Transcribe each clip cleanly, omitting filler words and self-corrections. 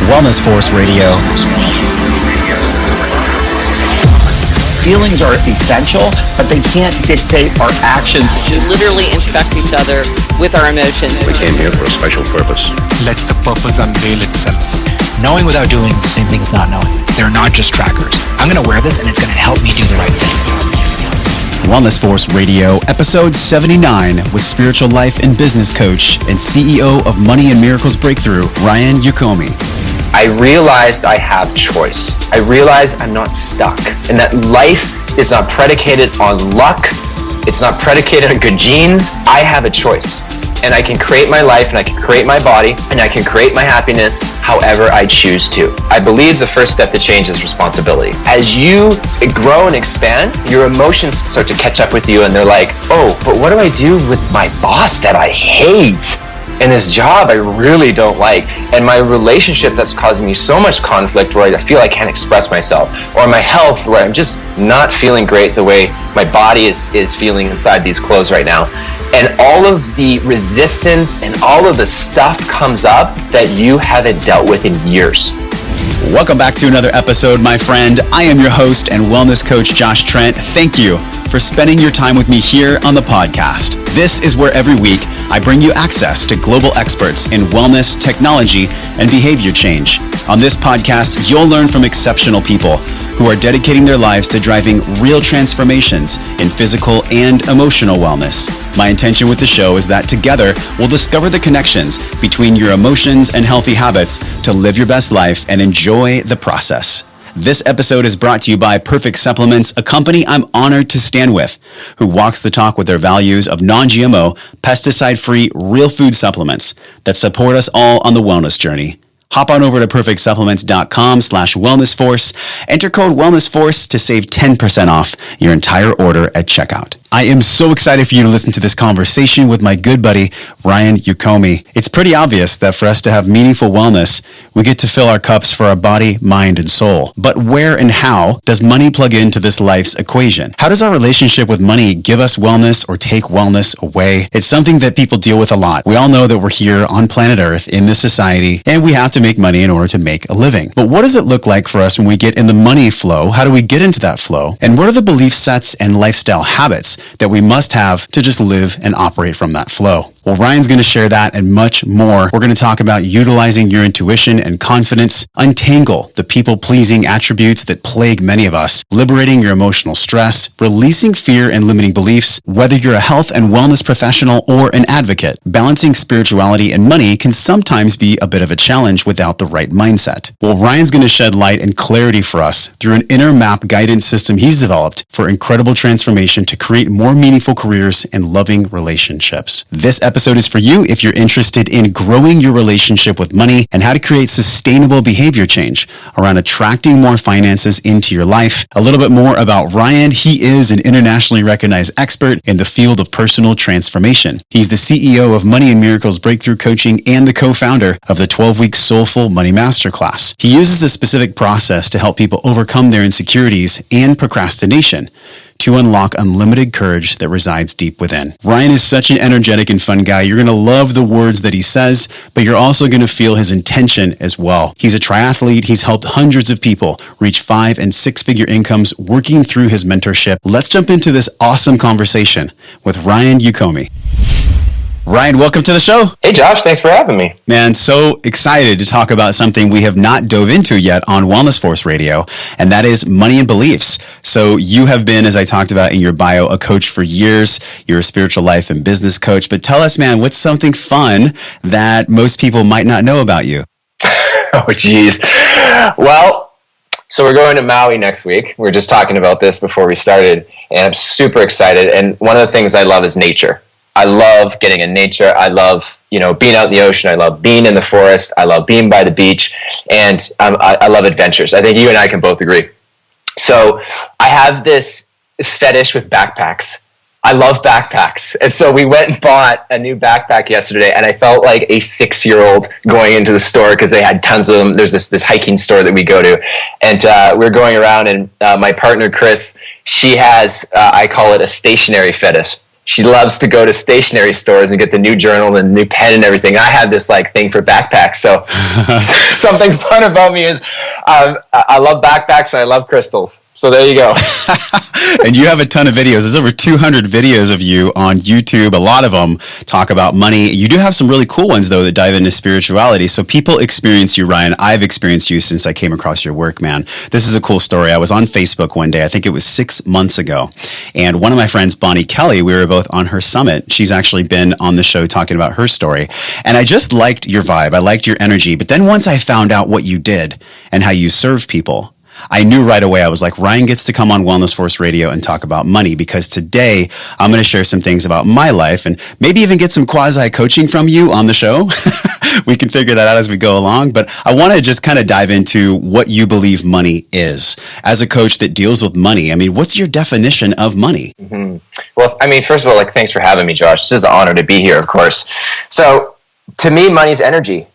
Wellness Force Radio. Feelings are essential, but they can't dictate our actions. We literally infect each other with our emotions. We came here for a special purpose. Let the purpose unveil itself. Knowing without doing is the same thing as not knowing. They're not just trackers. I'm going to wear this and it's going to help me do the right thing. Wellness Force Radio, episode 79, with spiritual life and business coach and CEO of Money and Miracles Breakthrough, Ryan Yokome. I realized I have choice. I realized I'm not stuck, and that life is not predicated on luck. It's not predicated on good genes. I have a choice, and I can create my life, and I can create my body, and I can create my happiness however I choose to. I believe the first step to change is responsibility. As you grow and expand, your emotions start to catch up with you, and they're like, oh, but what do I do with my boss that I hate? And this job I really don't like, and my relationship that's causing me so much conflict where I feel I can't express myself, or my health where I'm just not feeling great the way my body is feeling inside these clothes right now. And all of the resistance and all of the stuff comes up that you haven't dealt with in years. Welcome back to another episode, my friend. I am your host and wellness coach, Josh Trent. Thank you for spending your time with me here on the podcast. This is where every week I bring you access to global experts in wellness, technology, and behavior change. On this podcast, you'll learn from exceptional people who are dedicating their lives to driving real transformations in physical and emotional wellness. My intention with the show is that together we'll discover the connections between your emotions and healthy habits to live your best life and enjoy the process. This episode is brought to you by Perfect Supplements, a company I'm honored to stand with, who walks the talk with their values of non-GMO, pesticide-free, real food supplements that support us all on the wellness journey. Hop on over to perfectsupplements.com/wellnessforce. Enter code wellnessforce to save 10% off your entire order at checkout. I am so excited for you to listen to this conversation with my good buddy, Ryan Yokome. It's pretty obvious that for us to have meaningful wellness, we get to fill our cups for our body, mind, and soul. But where and how does money plug into this life's equation? How does our relationship with money give us wellness or take wellness away? It's something that people deal with a lot. We all know that we're here on planet Earth in this society, and we have to make money in order to make a living. But what does it look like for us when we get in the money flow? How do we get into that flow? And what are the belief sets and lifestyle habits that we must have to just live and operate from that flow? Well, Ryan's going to share that and much more. We're going to talk about utilizing your intuition and confidence, untangle the people-pleasing attributes that plague many of us, liberating your emotional stress, releasing fear and limiting beliefs, whether you're a health and wellness professional or an advocate. Balancing spirituality and money can sometimes be a bit of a challenge without the right mindset. Well, Ryan's going to shed light and clarity for us through an inner map guidance system he's developed for incredible transformation to create more meaningful careers and loving relationships. This episode is for you if you're interested in growing your relationship with money and how to create sustainable behavior change around attracting more finances into your life. A little bit more about Ryan. He is an internationally recognized expert in the field of personal transformation. He's the CEO of Money and Miracles Breakthrough Coaching and the co-founder of the 12-week Soulful Money Masterclass. He uses a specific process to help people overcome their insecurities and procrastination to unlock unlimited courage that resides deep within. Ryan is such an energetic and fun guy. You're going to love the words that he says, but you're also going to feel his intention as well. He's a triathlete. He's helped hundreds of people reach 5- and 6-figure incomes working through his mentorship. Let's jump into this awesome conversation with Ryan Yokome. Ryan, welcome to the show. Hey Josh, thanks for having me. Man, so excited to talk about something we have not dove into yet on Wellness Force Radio, and that is money and beliefs. So you have been, as I talked about in your bio, a coach for years. You're a spiritual life and business coach, but tell us, man, what's something fun that most people might not know about you? Oh, geez. Well, so we're going to Maui next week. We were just talking about this before we started, and I'm super excited. And one of the things I love is nature. I love getting in nature. I love, being out in the ocean. I love being in the forest. I love being by the beach. And I love adventures. I think you and I can both agree. So I have this fetish with backpacks. I love backpacks. And so we went and bought a new backpack yesterday, and I felt like a 6-year-old going into the store because they had tons of them. There's this hiking store that we go to. And we're going around, and my partner, Chris, she has, I call it a stationary fetish. She loves to go to stationery stores and get the new journal and the new pen and everything. I have this like thing for backpacks. So something fun about me is I love backpacks and I love crystals. So there you go. And you have a ton of videos. There's over 200 videos of you on YouTube. A lot of them talk about money. You do have some really cool ones, though, that dive into spirituality. So people experience you, Ryan. I've experienced you since I came across your work, man. This is a cool story. I was on Facebook one day. I think it was 6 months ago. And one of my friends, Bonnie Kelly, we were both on her summit. She's actually been on the show talking about her story. And I just liked your vibe. I liked your energy. But then once I found out what you did and how you serve people, I knew right away. I was like, Ryan gets to come on Wellness Force Radio and talk about money, because today I'm going to share some things about my life and maybe even get some quasi coaching from you on the show. We can figure that out as we go along. But I want to just kind of dive into what you believe money is. As a coach that deals with money, I mean, what's your definition of money? Mm-hmm. Well, I mean, first of all, like, thanks for having me, Josh. This is an honor to be here, of course. So to me, money's energy.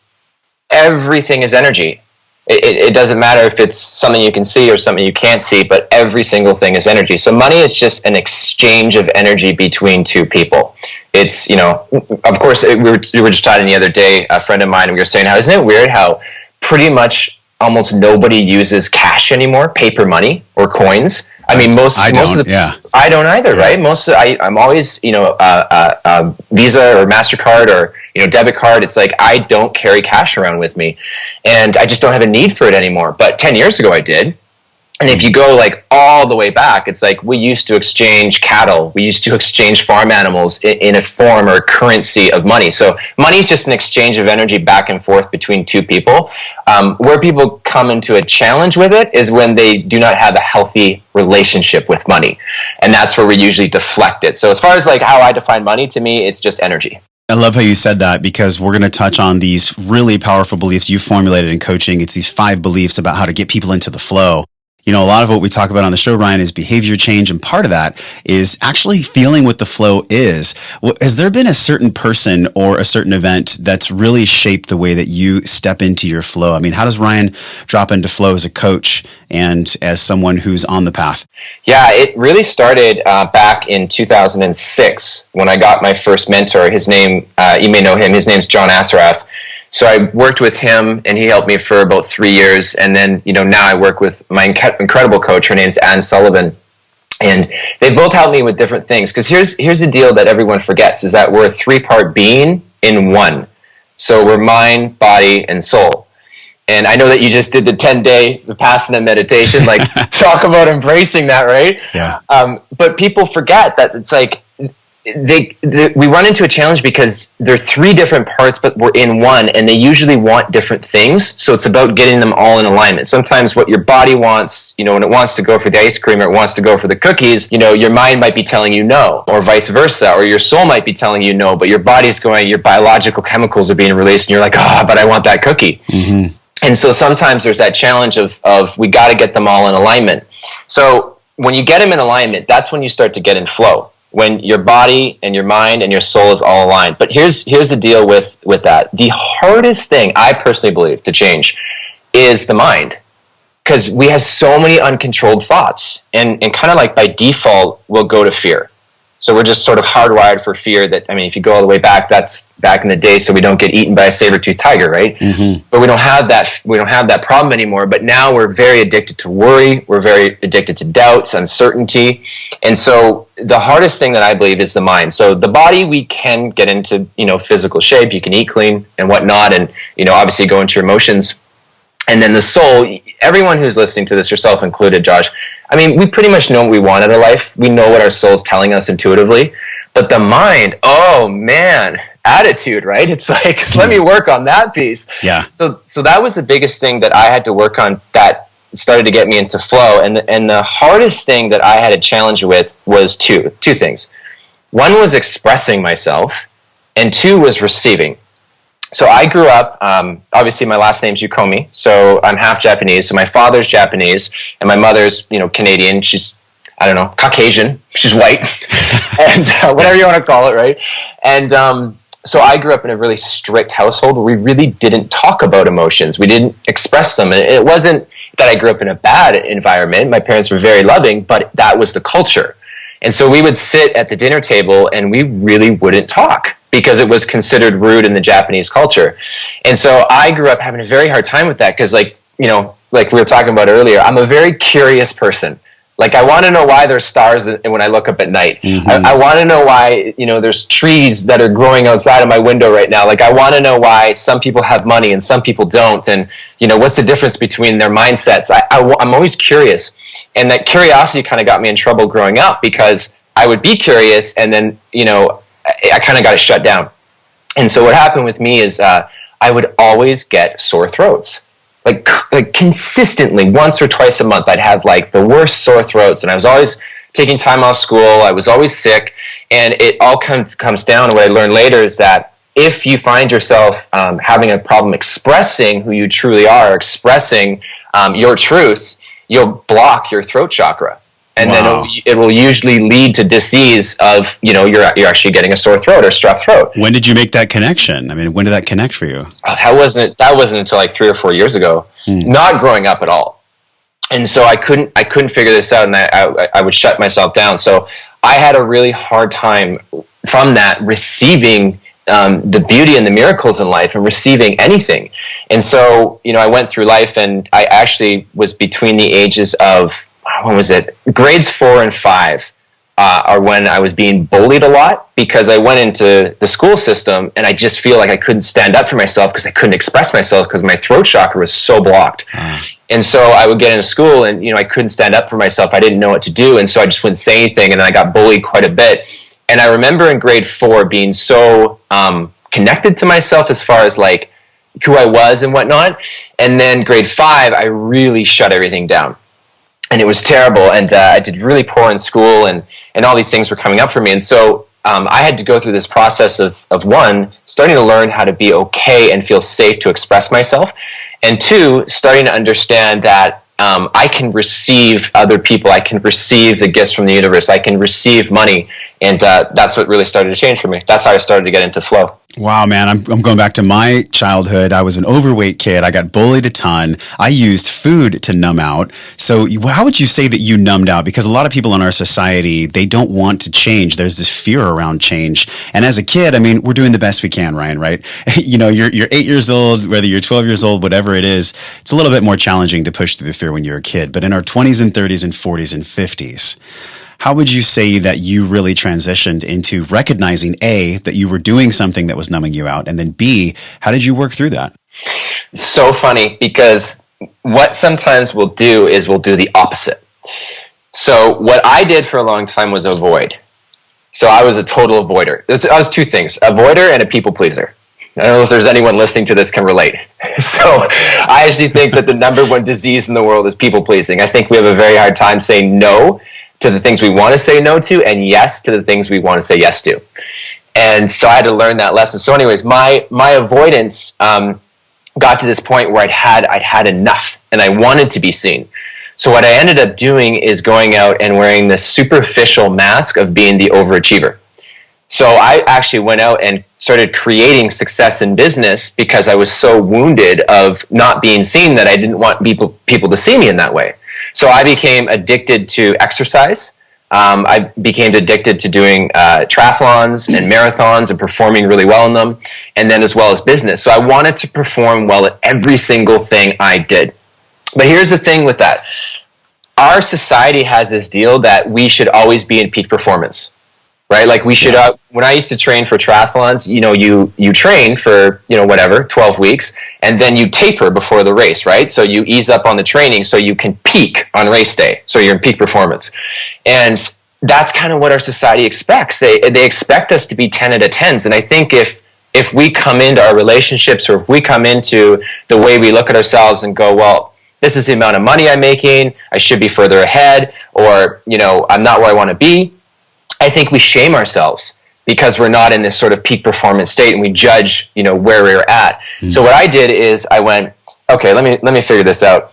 Everything is energy. It doesn't matter if it's something you can see or something you can't see, but every single thing is energy. So money is just an exchange of energy between two people. It's, you know, of course, we were just talking the other day, a friend of mine, and we were saying, how isn't it weird how pretty much almost nobody uses cash anymore, paper money or coins? I mean, I don't either, right? I'm always, Visa or MasterCard or, debit card. It's like, I don't carry cash around with me, and I just don't have a need for it anymore. But 10 years ago I did. And if you go like all the way back, it's like we used to exchange cattle. We used to exchange farm animals in a form or currency of money. So money is just an exchange of energy back and forth between two people. Where people come into a challenge with it is when they do not have a healthy relationship with money. And that's where we usually deflect it. So as far as like how I define money, to me, it's just energy. I love how you said that, because we're going to touch on these really powerful beliefs you formulated in coaching. It's these 5 beliefs about how to get people into the flow. A lot of what we talk about on the show, Ryan, is behavior change. And part of that is actually feeling what the flow is. Has there been a certain person or a certain event that's really shaped the way that you step into your flow? I mean, how does Ryan drop into flow as a coach and as someone who's on the path? Yeah, it really started back in 2006 when I got my first mentor. His name, you may know him, his name's John Assaraf. So I worked with him, and he helped me for about 3 years. And then, now I work with my incredible coach. Her name's Anne Sullivan. And they both helped me with different things. Because here's the deal that everyone forgets, is that we're a 3-part being in one. So we're mind, body, and soul. And I know that you just did the 10-day Vipassana meditation. Like, talk about embracing that, right? Yeah. But people forget that it's like, we run into a challenge because they're 3 different parts, but we're in one, and they usually want different things. So it's about getting them all in alignment. Sometimes what your body wants, when it wants to go for the ice cream or it wants to go for the cookies, your mind might be telling you no, or vice versa, or your soul might be telling you no, but your body's going, your biological chemicals are being released, and you're like, but I want that cookie. Mm-hmm. And so sometimes there's that challenge of we got to get them all in alignment. So when you get them in alignment, that's when you start to get in flow. When your body and your mind and your soul is all aligned. But here's the deal with that. The hardest thing, I personally believe, to change is the mind. Because we have so many uncontrolled thoughts. And kind of like by default, we'll go to fear. So we're just sort of hardwired for fear that, if you go all the way back, that's back in the day, so we don't get eaten by a saber-toothed tiger, right? Mm-hmm. But we don't have that problem anymore. But now we're very addicted to worry. We're very addicted to doubts, uncertainty. And so the hardest thing that I believe is the mind. So the body, we can get into, physical shape. You can eat clean and whatnot, and, obviously go into your emotions. And then the soul, everyone who's listening to this, yourself included, Josh, we pretty much know what we want out of life. We know what our soul's telling us intuitively. But the mind, oh man, attitude, right? It's like, let me work on that piece. Yeah. So that was the biggest thing that I had to work on that started to get me into flow. And the hardest thing that I had a challenge with was two things. One was expressing myself, and 2 was receiving. So I grew up, obviously my last name's Yokome, so I'm half Japanese. So my father's Japanese, and my mother's, Canadian. She's, Caucasian. She's white, and whatever you want to call it, right? And so I grew up in a really strict household where we really didn't talk about emotions. We didn't express them. And it wasn't that I grew up in a bad environment. My parents were very loving, but that was the culture. And so we would sit at the dinner table and we really wouldn't talk because it was considered rude in the Japanese culture. And so I grew up having a very hard time with that because, like, you know, like we were talking about earlier, I'm a very curious person. Like, I want to know why there's stars when I look up at night. I want to know why, you know, there's trees that are growing outside of my window right now. Like, I want to know why some people have money and some people don't. And, you know, what's the difference between their mindsets? I'm always curious. And that curiosity kind of got me in trouble growing up because I would be curious and then, you know, I kind of got it shut down. And so what happened with me is I would always get sore throats. Like consistently, once or twice a month, I'd have like the worst sore throats, and I was always taking time off school. I was always sick, and it all comes down to what I learned later is that if you find yourself having a problem expressing who you truly are, expressing your truth, you'll block your throat chakra, and then it will usually lead to disease of, you know, you're actually getting a sore throat or strep throat. When did you make that connection? I mean, when did that connect for you? Oh, that wasn't until like 3 or 4 years ago. Not growing up at all. And so I couldn't figure this out, and I would shut myself down. So I had a really hard time from that receiving the beauty and the miracles in life and receiving anything. And so, you know, I went through life, and I actually was between the ages of, when was it? Grades 4 and 5 are when I was being bullied a lot because I went into the school system and I just feel like I couldn't stand up for myself because I couldn't express myself because my throat chakra was so blocked. And so I would get into school and, you know, I couldn't stand up for myself. I didn't know what to do. And so I just wouldn't say anything, and I got bullied quite a bit. And I remember in grade 4 being so connected to myself as far as like who I was and whatnot. And then grade 5, I really shut everything down. And it was terrible, and I did really poor in school, and all these things were coming up for me. And so I had to go through this process of one, starting to learn how to be okay and feel safe to express myself, and 2, starting to understand that I can receive other people, I can receive the gifts from the universe, I can receive money, and that's what really started to change for me. That's how I started to get into flow. Wow, man, I'm going back to my childhood. I was an overweight kid. I got bullied a ton. I used food to numb out. So how would you say that you numbed out? Because a lot of people in our society, they don't want to change. There's this fear around change. And as a kid, I mean, we're doing the best we can, Ryan, right? You know, you're 8 years old, whether you're 12 years old, whatever it is, it's a little bit more challenging to push through the fear when you're a kid. But in our 20s and 30s and 40s and 50s, how would you say that you really transitioned into recognizing A, that you were doing something that was numbing you out, and then B, how did you work through that? It's so funny because what sometimes we'll do is we'll do the opposite. So what I did for a long time was avoid. So I was a total avoider. I was 2 things, avoider and a people pleaser. I don't know if there's anyone listening to this can relate. So I actually think that the number 1 disease in the world is people pleasing. I think we have a very hard time saying no to the things we want to say no to, and yes to the things we want to say yes to. And so I had to learn that lesson. So anyways, my avoidance got to this point where I'd had enough, and I wanted to be seen. So what I ended up doing is going out and wearing this superficial mask of being the overachiever. So I actually went out and started creating success in business because I was so wounded of not being seen that I didn't want people to see me in that way. So I became addicted to exercise. I became addicted to doing triathlons and marathons and performing really well in them, and then as well as business. So I wanted to perform well at every single thing I did. But here's the thing with that. Our society has this deal that we should always be in peak performance, right? Like we should, when I used to train for triathlons, you know, you train for, you know, whatever, 12 weeks, and then you taper before the race, right? So you ease up on the training so you can peak on race day. So you're in peak performance. And that's kind of what our society expects. They expect us to be 10 out of 10s. And I think if we come into our relationships, or if we come into the way we look at ourselves and go, well, this is the amount of money I'm making, I should be further ahead, or, you know, I'm not where I want to be, I think we shame ourselves because we're not in this sort of peak performance state, and we judge, you know, where we're at. Mm-hmm. So what I did is I went, okay, let me figure this out.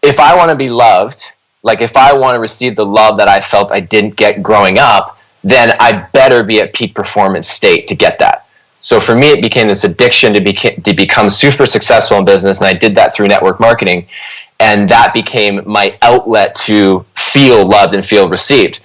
If I want to be loved, like if I want to receive the love that I felt I didn't get growing up, then I better be at peak performance state to get that. So for me, it became this addiction to become super successful in business, and I did that through network marketing, and that became my outlet to feel loved and feel received.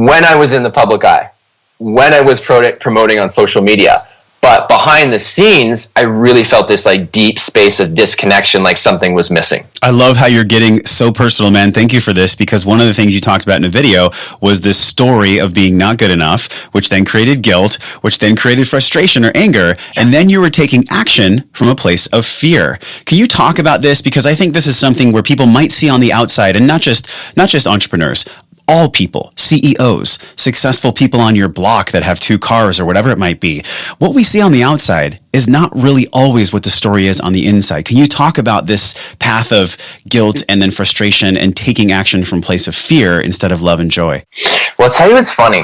when I was in the public eye, when I was promoting on social media. But behind the scenes, I really felt this like deep space of disconnection, like something was missing. I love how you're getting so personal, man. Thank you for this, because one of the things you talked about in the video was this story of being not good enough, which then created guilt, which then created frustration or anger. And then you were taking action from a place of fear. Can you talk about this? Because I think this is something where people might see on the outside, and not just entrepreneurs, all people, CEOs, successful people on your block that have 2 cars or whatever it might be. What we see on the outside is not really always what the story is on the inside. Can you talk about this path of guilt and then frustration and taking action from a place of fear instead of love and joy? Well, I'll tell you what's funny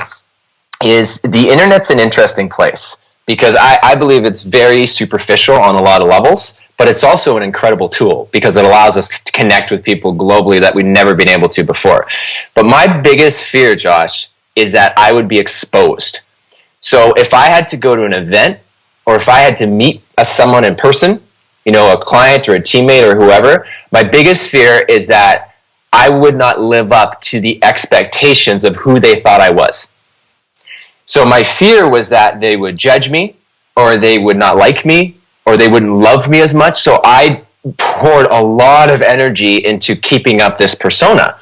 is the internet's an interesting place, because I believe it's very superficial on a lot of levels. But it's also an incredible tool because it allows us to connect with people globally that we've never been able to before. But my biggest fear, Josh, is that I would be exposed. So if I had to go to an event, or if I had to meet someone in person, a client or a teammate or whoever, my biggest fear is that I would not live up to the expectations of who they thought I was. So my fear was that they would judge me, or they would not like me, or they wouldn't love me as much. So I poured a lot of energy into keeping up this persona.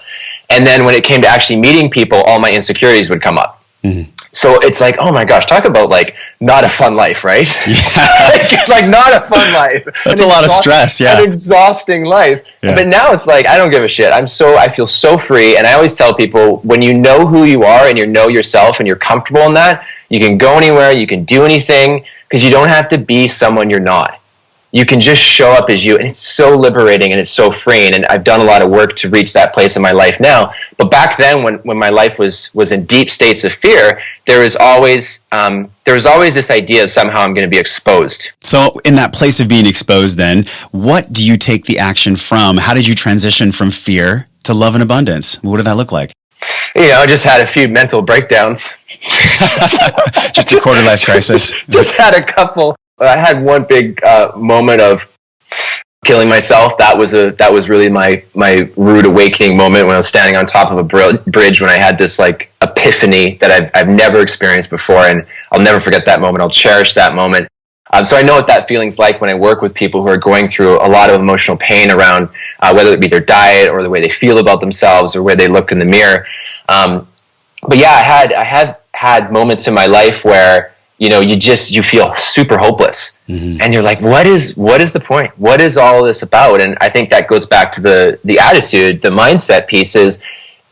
And then when it came to actually meeting people, all my insecurities would come up. Mm-hmm. So it's like, oh my gosh, talk about like not a fun life, right? Yeah. like not a fun life. That's a lot of stress, yeah. An exhausting life. Yeah. But now it's like, I don't give a shit. I feel so free. And I always tell people, when you know who you are and you know yourself and you're comfortable in that, you can go anywhere, you can do anything, because you don't have to be someone you're not. You can just show up as you, and it's so liberating and it's so freeing. And I've done a lot of work to reach that place in my life now. But back then, when my life was in deep states of fear, there was always this idea of somehow I'm going to be exposed. So in that place of being exposed, then, what do you take the action from? How did you transition from fear to love and abundance? What did that look like? I just had a few mental breakdowns. Just a quarter life crisis. Just had a couple. I had one big moment of killing myself. That was really my rude awakening moment, when I was standing on top of a bridge, when I had this like epiphany that I've never experienced before, and I'll never forget that moment. I'll cherish that moment. So I know what that feeling's like when I work with people who are going through a lot of emotional pain around whether it be their diet or the way they feel about themselves or where they look in the mirror. But yeah, I have had moments in my life where you feel super hopeless, mm-hmm. and you're like, what is the point? What is all this about? And I think that goes back to the attitude, the mindset piece is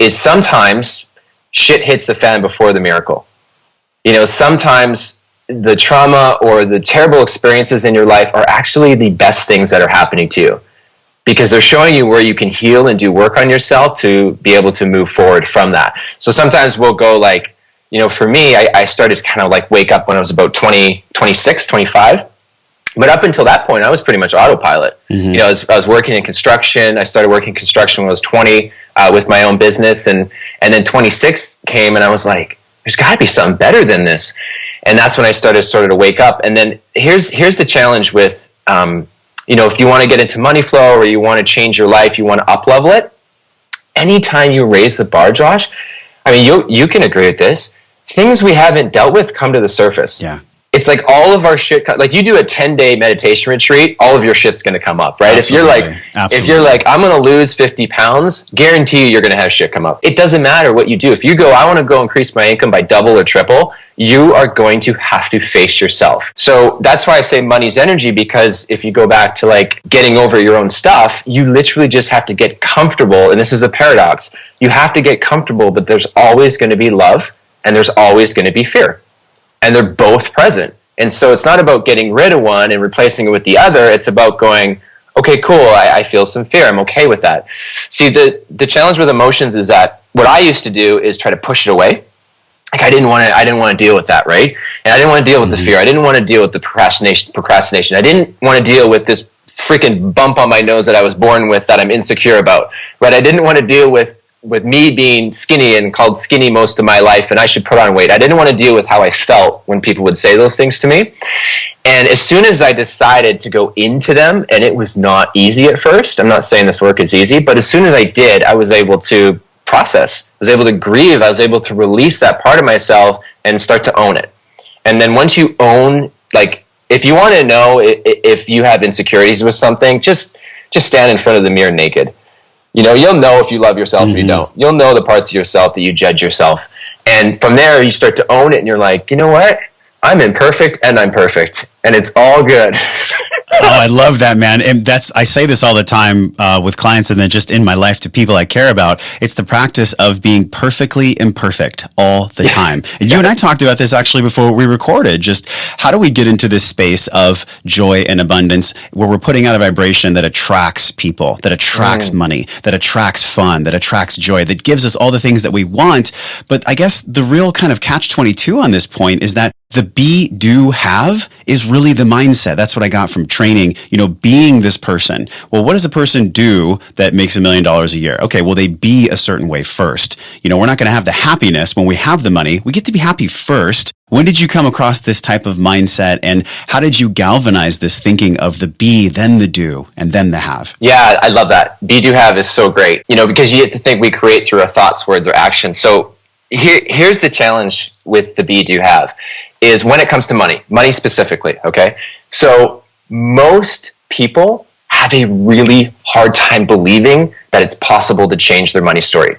sometimes shit hits the fan before the miracle. Sometimes the trauma or the terrible experiences in your life are actually the best things that are happening to you, because they're showing you where you can heal and do work on yourself to be able to move forward from that. So sometimes we'll go like, for me, I started to kind of like wake up when I was about 20, 26, 25. But up until that point, I was pretty much autopilot. Mm-hmm. I was working in construction. I started working in construction when I was 20 with my own business. And then 26 came, and I was like, there's got to be something better than this. And that's when I started to wake up. And then here's the challenge with, if you want to get into money flow, or you want to change your life, you want to up-level it, anytime you raise the bar, Josh, I mean, you can agree with this, things we haven't dealt with come to the surface. Yeah. It's like all of our shit, like you do a 10-day meditation retreat, all of your shit's going to come up, right? Absolutely. If you're like, I'm going to lose 50 pounds, guarantee you're going to have shit come up. It doesn't matter what you do. If you go, I want to go increase my income by double or triple, you are going to have to face yourself. So that's why I say money's energy, because if you go back to like getting over your own stuff, you literally just have to get comfortable. And this is a paradox. You have to get comfortable, but there's always going to be love and there's always going to be fear. And they're both present. And so it's not about getting rid of one and replacing it with the other. It's about going, okay, cool, I feel some fear. I'm okay with that. See, the challenge with emotions is that what I used to do is try to push it away. Like I didn't want to deal with that, right? And I didn't want to deal with the fear. I didn't want to deal with the procrastination. I didn't want to deal with this freaking bump on my nose that I was born with that I'm insecure about, right? I didn't want to deal with me being skinny and called skinny most of my life and I should put on weight. I didn't want to deal with how I felt when people would say those things to me. And as soon as I decided to go into them, and it was not easy at first, I'm not saying this work is easy, but as soon as I did, I was able to process. I was able to grieve. I was able to release that part of myself and start to own it. And then once you own, like, if you want to know if you have insecurities with something, just stand in front of the mirror naked. You know, you'll know if you love yourself or you don't. You'll know the parts of yourself that you judge yourself. And from there, you start to own it, and you're like, you know what? I'm imperfect, and I'm perfect, and it's all good. Oh, I love that, man. And I say this all the time with clients, and then just in my life to people I care about. It's the practice of being perfectly imperfect all the time. And you and I talked about this actually before we recorded. Just how do we get into this space of joy and abundance where we're putting out a vibration that attracts people, that attracts money, that attracts fun, that attracts joy, that gives us all the things that we want. But I guess the real kind of catch-22 on this point is that the be, do, have is really the mindset. That's what I got from training, you know, being this person. Well, what does a person do that makes $1 million a year? Okay, well, they be a certain way first. You know, we're not going to have the happiness when we have the money. We get to be happy first. When did you come across this type of mindset, and how did you galvanize this thinking of the be, then the do, and then the have? Yeah, I love that. Be, do, have is so great, you know, because you get to think we create through our thoughts, words, or actions. So here's the challenge with the be, do, have. Is when it comes to money specifically, okay? So most people have a really hard time believing that it's possible to change their money story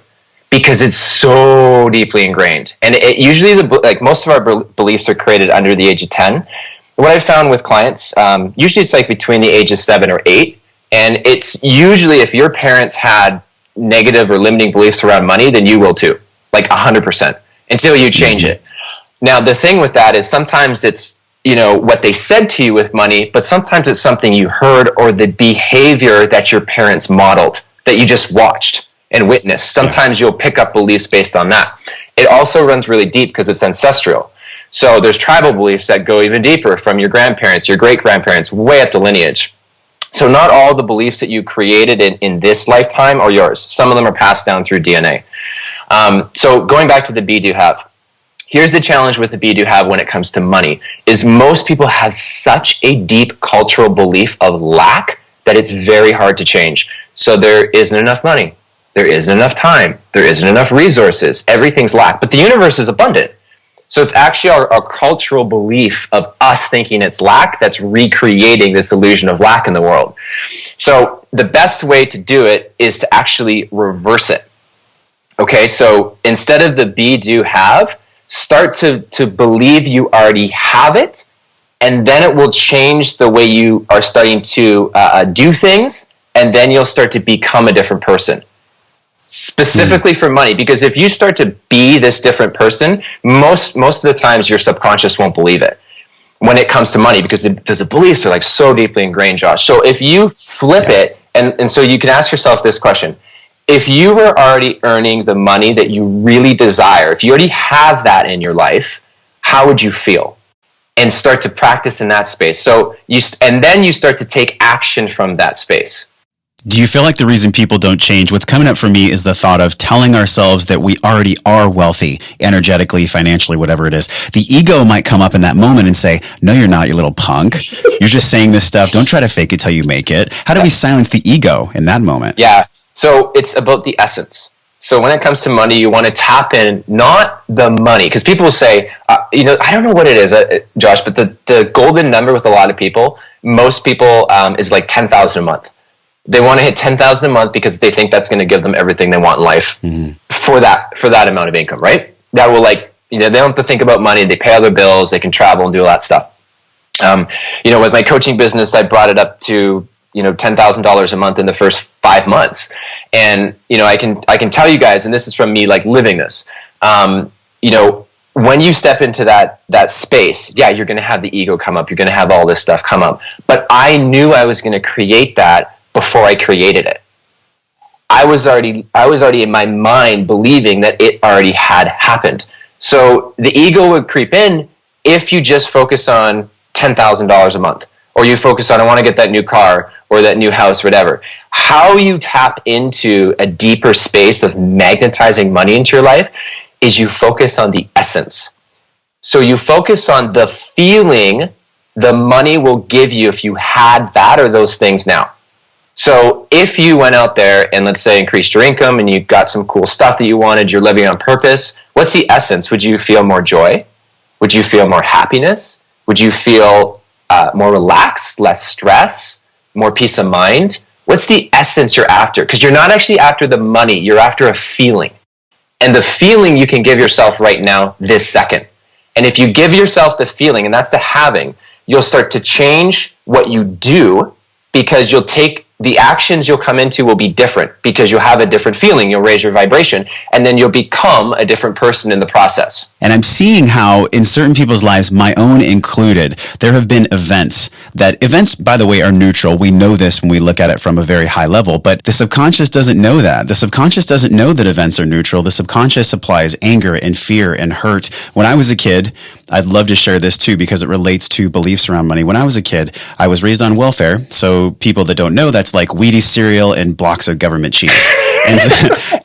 because it's so deeply ingrained. And it usually, like most of our beliefs are created under the age of 10. What I found with clients, usually it's like between the ages 7 or 8. And it's usually if your parents had negative or limiting beliefs around money, then you will too, like 100%, until you change it. Now, the thing with that is sometimes it's, you know, what they said to you with money, but sometimes it's something you heard or the behavior that your parents modeled, that you just watched and witnessed. Sometimes you'll pick up beliefs based on that. It also runs really deep because it's ancestral. So there's tribal beliefs that go even deeper from your grandparents, your great-grandparents, way up the lineage. So not all the beliefs that you created in this lifetime are yours. Some of them are passed down through DNA. So going back to the be, do, have. Here's the challenge with the be, do, have when it comes to money, is most people have such a deep cultural belief of lack that it's very hard to change. So there isn't enough money. There isn't enough time. There isn't enough resources. Everything's lack. But the universe is abundant. So it's actually our cultural belief of us thinking it's lack that's recreating this illusion of lack in the world. So the best way to do it is to actually reverse it. Okay, so instead of the be, do, have, start to believe you already have it, and then it will change the way you are starting to do things, and then you'll start to become a different person. Specifically for money, because if you start to be this different person, most of the times your subconscious won't believe it when it comes to money, because the beliefs are like so deeply ingrained, Josh. So if you flip it, and so you can ask yourself this question. If you were already earning the money that you really desire, if you already have that in your life, how would you feel? And start to practice in that space. So and then you start to take action from that space. Do you feel like the reason people don't change, what's coming up for me is the thought of telling ourselves that we already are wealthy, energetically, financially, whatever it is. The ego might come up in that moment and say, no, you're not, you little punk. You're just saying this stuff. Don't try to fake it till you make it. How do we silence the ego in that moment? Yeah. So it's about the essence. So when it comes to money, you want to tap in, not the money. Because people will say, you know, I don't know what it is, Josh, but the golden number with a lot of people, most people is like 10,000 a month. They want to hit 10,000 a month because they think that's going to give them everything they want in life for that amount of income, right? That will, like, you know, they don't have to think about money. They pay all their bills. They can travel and do all that stuff. You know, with my coaching business, I brought it up to, you know, $10,000 a month in the first 5 months. And, you know, I can tell you guys, and this is from me, like, living this, you know, when you step into that space, yeah, you're going to have the ego come up. You're going to have all this stuff come up. But I knew I was going to create that before I created it. I was already in my mind believing that it already had happened. So the ego would creep in if you just focus on $10,000 a month, or you focus on, I want to get that new car or that new house, whatever. How you tap into a deeper space of magnetizing money into your life is you focus on the essence. So you focus on the feeling the money will give you if you had that or those things now. So if you went out there and let's say increased your income and you got some cool stuff that you wanted, you're living on purpose, what's the essence? Would you feel more joy? Would you feel more happiness? Would you feel more relaxed, less stress, more peace of mind? What's the essence you're after? Because you're not actually after the money, you're after a feeling. And the feeling you can give yourself right now, this second. And if you give yourself the feeling, and that's the having, you'll start to change what you do, because you'll take the actions you'll come into will be different because you'll have a different feeling. You'll raise your vibration, and then you'll become a different person in the process. And I'm seeing how in certain people's lives, my own included, there have been events, by the way, are neutral. We know this when we look at it from a very high level, but the subconscious doesn't know that. The subconscious doesn't know that events are neutral. The subconscious applies anger and fear and hurt. When I was a kid, I'd love to share this too because it relates to beliefs around money. When I was a kid, I was raised on welfare. So people that don't know, that's like Wheaties cereal and blocks of government cheese.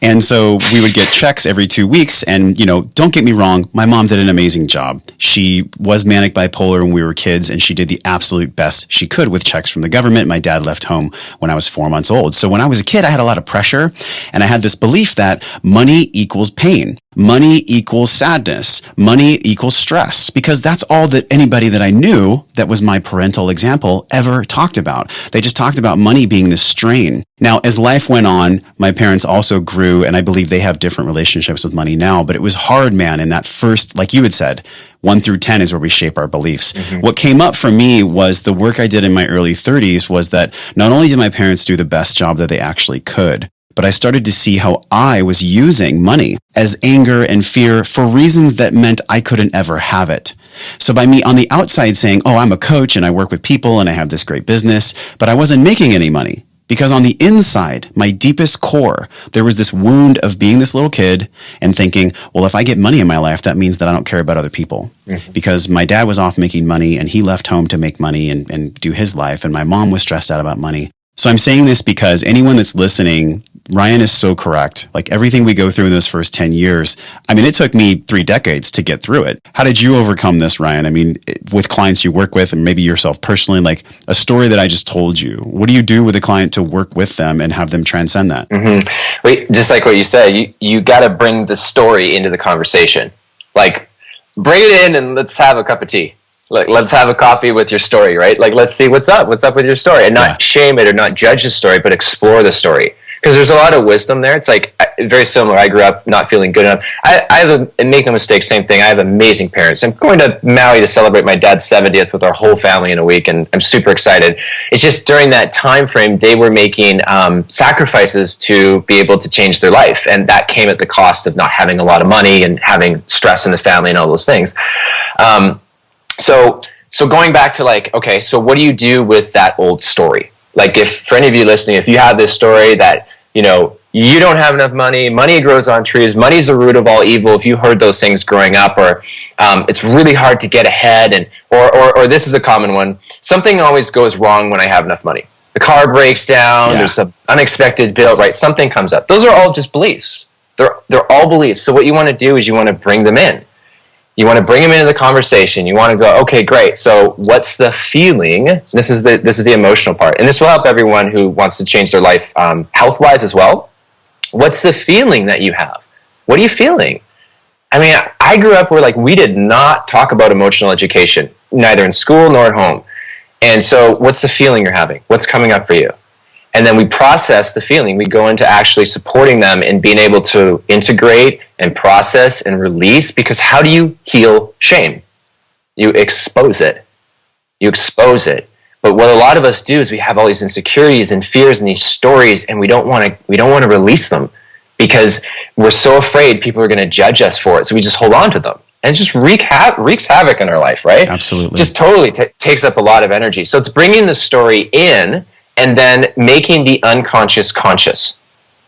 And so we would get checks every 2 weeks. And, don't get me wrong, my mom did an amazing job. She was manic bipolar when we were kids, and she did the absolute best she could with checks from the government. My dad left home when I was 4 months old. So when I was a kid, I had a lot of pressure, and I had this belief that money equals pain. Money equals sadness. Money equals stress, because that's all that anybody that I knew that was my parental example ever talked about. They just talked about money being the strain. Now, as life went on, my parents also grew, and I believe they have different relationships with money now, but it was hard, man, in that first, like you had said, 1 through 10 is where we shape our beliefs. Mm-hmm. What came up for me was the work I did in my early 30s was that not only did my parents do the best job that they actually could, but I started to see how I was using money as anger and fear for reasons that meant I couldn't ever have it. So by me on the outside saying, oh, I'm a coach and I work with people and I have this great business, but I wasn't making any money. Because on the inside, my deepest core, there was this wound of being this little kid and thinking, well, if I get money in my life, that means that I don't care about other people. Mm-hmm. Because my dad was off making money and he left home to make money and do his life. And my mom was stressed out about money. So I'm saying this because anyone that's listening, Ryan is so correct. Like everything we go through in those first 10 years, it took me 3 decades to get through it. How did you overcome this, Ryan? With clients you work with and maybe yourself personally, like a story that I just told you, what do you do with a client to work with them and have them transcend that? Mm-hmm. Wait, just like what you said, you got to bring the story into the conversation. Like bring it in and let's have a cup of tea. Like, let's have a coffee with your story, right? Like, let's see what's up with your story, and not shame it or not judge the story, but explore the story. Because there's a lot of wisdom there. It's like very similar. I grew up not feeling good enough. And make no mistake, same thing. I have amazing parents. I'm going to Maui to celebrate my dad's 70th with our whole family in a week, and I'm super excited. It's just during that time frame, they were making sacrifices to be able to change their life, and that came at the cost of not having a lot of money and having stress in the family and all those things. So going back to like, okay, so what do you do with that old story? Like if, for any of you listening, if you have this story that, you don't have enough money, money grows on trees, money's the root of all evil, if you heard those things growing up, or it's really hard to get ahead, or this is a common one, something always goes wrong when I have enough money. The car breaks down, there's an unexpected bill, right? Something comes up. Those are all just beliefs. They're all beliefs. So what you want to do is you want to bring them in. You want to bring them into the conversation. You want to go, okay, great. So what's the feeling? This is the emotional part. And this will help everyone who wants to change their life health-wise as well. What's the feeling that you have? What are you feeling? I grew up where we did not talk about emotional education, neither in school nor at home. And so what's the feeling you're having? What's coming up for you? And then we process the feeling. We go into actually supporting them and being able to integrate and process and release, because how do you heal shame? You expose it. You expose it. But what a lot of us do is we have all these insecurities and fears and these stories, and we don't want to release them because we're so afraid people are going to judge us for it. So we just hold on to them. And it just wreaks havoc in our life, right? Absolutely. Just totally takes up a lot of energy. So it's bringing the story in and then making the unconscious conscious.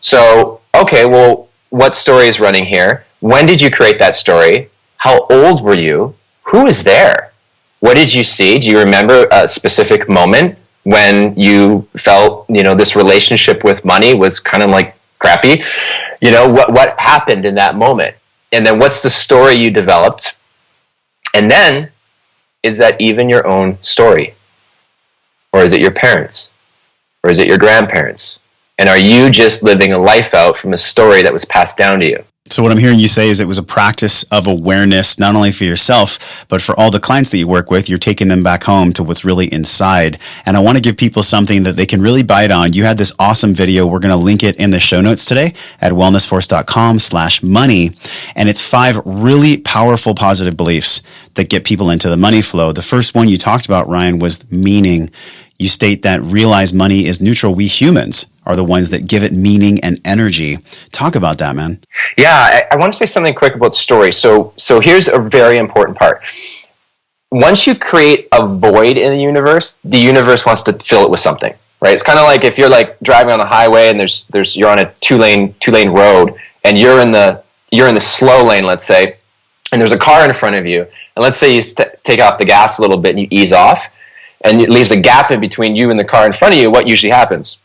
So, okay, well, what story is running here? When did you create that story? How old were you? Who was there? What did you see? Do you remember a specific moment when you felt, this relationship with money was kind of like crappy? What happened in that moment? And then what's the story you developed? And then, is that even your own story? Or is it your parents'? Or is it your grandparents? And are you just living a life out from a story that was passed down to you? So what I'm hearing you say is it was a practice of awareness, not only for yourself, but for all the clients that you work with. You're taking them back home to what's really inside. And I want to give people something that they can really bite on. You had this awesome video. We're going to link it in the show notes today at wellnessforce.com/money. And it's 5 really powerful positive beliefs that get people into the money flow. The first one you talked about, Ryan, was meaning. You state that realize money is neutral. We humans are the ones that give it meaning and energy. Talk about that, man. Yeah, I want to say something quick about story. So here's a very important part. Once you create a void in the universe wants to fill it with something, right? It's kind of like if you're like driving on the highway and you're on a two lane road and you're in the slow lane, let's say, and there's a car in front of you, and let's say you take off the gas a little bit and you ease off, and it leaves a gap in between you and the car in front of you. What usually happens?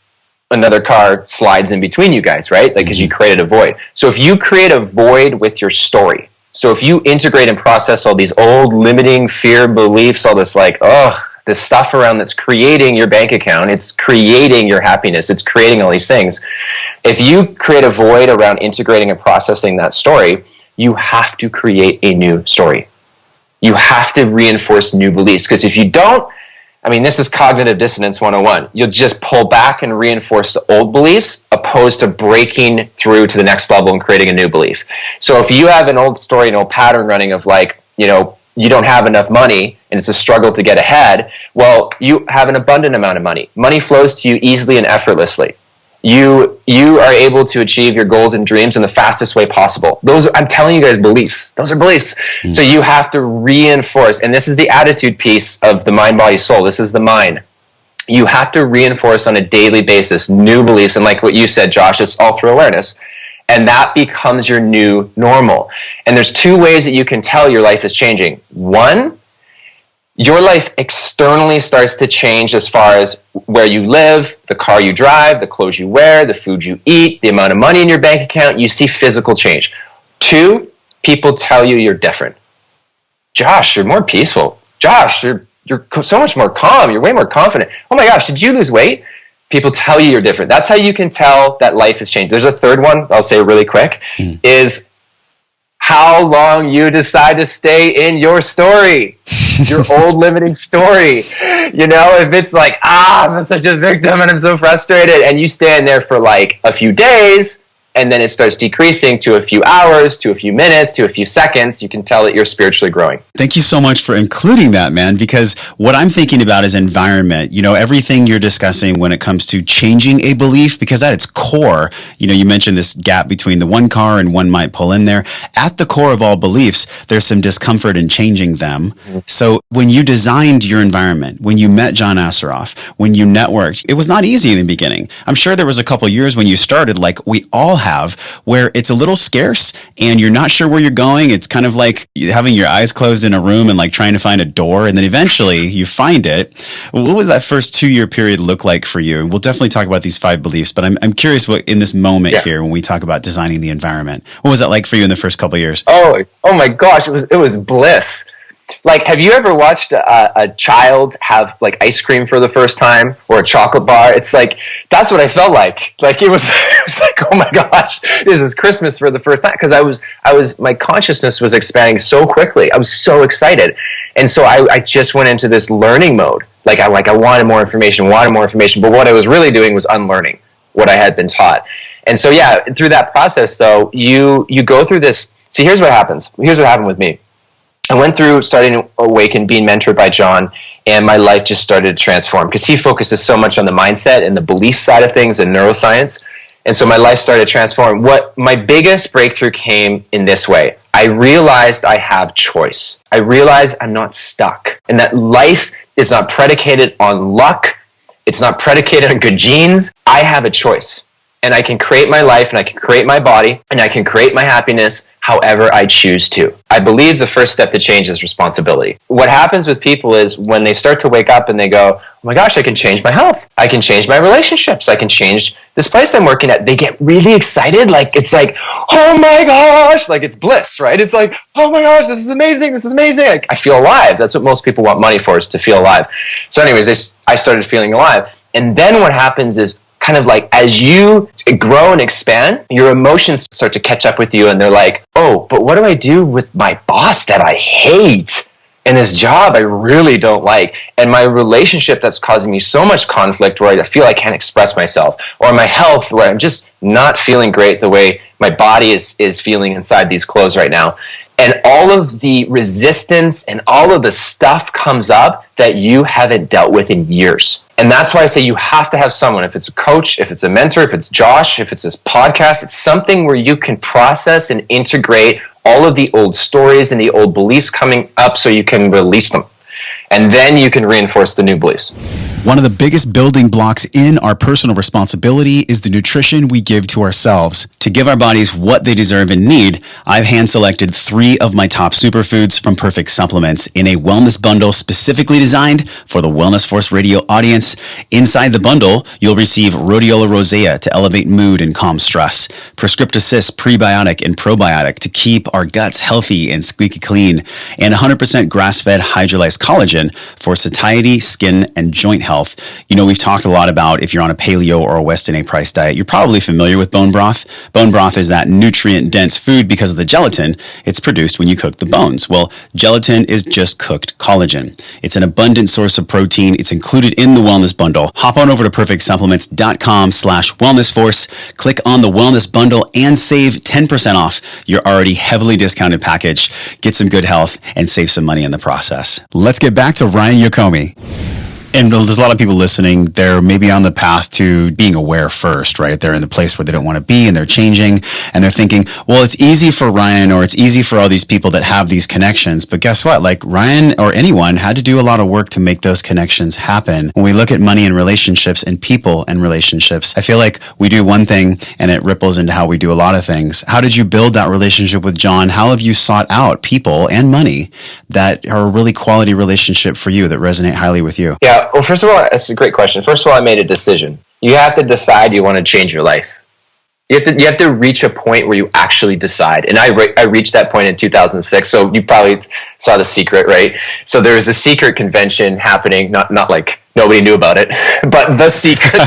Another car slides in between you guys, right? Like, because you created a void. So if you create a void with your story, so if you integrate and process all these old limiting fear beliefs, all this like, this stuff around that's creating your bank account, it's creating your happiness, it's creating all these things. If you create a void around integrating and processing that story, you have to create a new story. You have to reinforce new beliefs, because if you don't, this is cognitive dissonance 101. You'll just pull back and reinforce the old beliefs opposed to breaking through to the next level and creating a new belief. So if you have an old story, an old pattern running of like, you don't have enough money and it's a struggle to get ahead, well, you have an abundant amount of money. Money flows to you easily and effortlessly. You are able to achieve your goals and dreams in the fastest way possible. Those, I'm telling you guys, beliefs. Those are beliefs. So you have to reinforce, and this is the attitude piece of the mind, body, soul. This is the mind. You have to reinforce on a daily basis new beliefs, and like what you said, Josh, it's all through awareness. And that becomes your new normal. And there's 2 ways that you can tell your life is changing. 1, your life externally starts to change as far as where you live, the car you drive, the clothes you wear, the food you eat, the amount of money in your bank account. You see physical change. 2, people tell you you're different. Josh, you're more peaceful. Josh, you're so much more calm. You're way more confident. Oh my gosh, did you lose weight? People tell you you're different. That's how you can tell that life has changed. There's a 3rd one, I'll say really quick, is how long you decide to stay in your story, your old limiting story. If it's like, I'm such a victim and I'm so frustrated, and you stand there for like a few days, and then it starts decreasing to a few hours, to a few minutes, to a few seconds, you can tell that you're spiritually growing. Thank you so much for including that, man, because what I'm thinking about is environment. Everything you're discussing when it comes to changing a belief, because at its core, you mentioned this gap between the one car and one might pull in there. At the core of all beliefs, there's some discomfort in changing them. So when you designed your environment, when you met John Asseroff, when you networked, it was not easy in the beginning. I'm sure there was a couple years when you started, like we all have, where it's a little scarce and you're not sure where you're going. It's kind of like having your eyes closed in a room and like trying to find a door, and then eventually you find it. What was that first 2-year period look like for you? And we'll definitely talk about these 5 beliefs, but I'm curious what in this moment here when we talk about designing the environment, what was that like for you in the first couple of years? Oh my gosh, it was bliss. Like, have you ever watched a child have like ice cream for the first time, or a chocolate bar? It's like, that's what I felt like. Like it was like, oh my gosh, this is Christmas for the first time. Because my consciousness was expanding so quickly. I was so excited. And so I just went into this learning mode. Like I wanted more information. But what I was really doing was unlearning what I had been taught. And so, yeah, through that process though, you go through this. See, here's what happens. Here's what happened with me. I went through starting to awaken, being mentored by John, and my life just started to transform because he focuses so much on the mindset and the belief side of things and neuroscience. And so my life started to transform. What my biggest breakthrough came in this way. I realized I have choice. I realized I'm not stuck, and that life is not predicated on luck. It's not predicated on good genes. I have a choice, and I can create my life, and I can create my body, and I can create my happiness however I choose to. I believe the first step to change is responsibility. What happens with people is when they start to wake up and they go, oh my gosh, I can change my health. I can change my relationships. I can change this place I'm working at. They get really excited. Like, it's like, oh my gosh, like it's bliss, right? It's like, oh my gosh, this is amazing. This is amazing. I feel alive. That's what most people want money for, is to feel alive. So anyways, I started feeling alive. And then what happens is kind of like as you grow and expand, your emotions start to catch up with you, and they're like, oh, but what do I do with my boss that I hate? And this job I really don't like, and my relationship that's causing me so much conflict where I feel I can't express myself, or my health where I'm just not feeling great the way my body is feeling inside these clothes right now. And all of the resistance and all of the stuff comes up that you haven't dealt with in years. And that's why I say you have to have someone, if it's a coach, if it's a mentor, if it's Josh, if it's this podcast, it's something where you can process and integrate all of the old stories and the old beliefs coming up so you can release them. And then you can reinforce the new beliefs. One of the biggest building blocks in our personal responsibility is the nutrition we give to ourselves. To give our bodies what they deserve and need, I've hand-selected 3 of my top superfoods from Perfect Supplements in a wellness bundle specifically designed for the Wellness Force Radio audience. Inside the bundle, you'll receive Rhodiola rosea to elevate mood and calm stress, Prescript Assist prebiotic and probiotic to keep our guts healthy and squeaky clean, and 100% grass-fed hydrolyzed collagen for satiety, skin, and joint health. You know, we've talked a lot about if you're on a paleo or a Weston A. Price diet, you're probably familiar with bone broth. Bone broth is that nutrient-dense food because of the gelatin it's produced when you cook the bones. Well, gelatin is just cooked collagen. It's an abundant source of protein. It's included in the Wellness Bundle. Hop on over to perfectsupplements.com/wellnessforce, click on the Wellness Bundle, and save 10% off your already heavily discounted package. Get some good health and save some money in the process. Let's get back to Ryan Yokome. And there's a lot of people listening, they're maybe on the path to being aware first, right? They're in the place where they don't want to be and they're changing and they're thinking, well, it's easy for Ryan or it's easy for all these people that have these connections. But guess what? Like Ryan or anyone had to do a lot of work to make those connections happen. When we look at money and relationships and people and relationships, I feel like we do one thing and it ripples into how we do a lot of things. How did you build that relationship with John? How have you sought out people and money that are a really quality relationship for you that resonate highly with you? Yeah. Well, first of all, that's a great question. First of all, I made a decision. You have to decide you want to change your life. You have to reach a point where you actually decide. And I reached that point in 2006. So you probably saw The Secret, right? So there was a secret convention happening, not like nobody knew about it, but The Secret.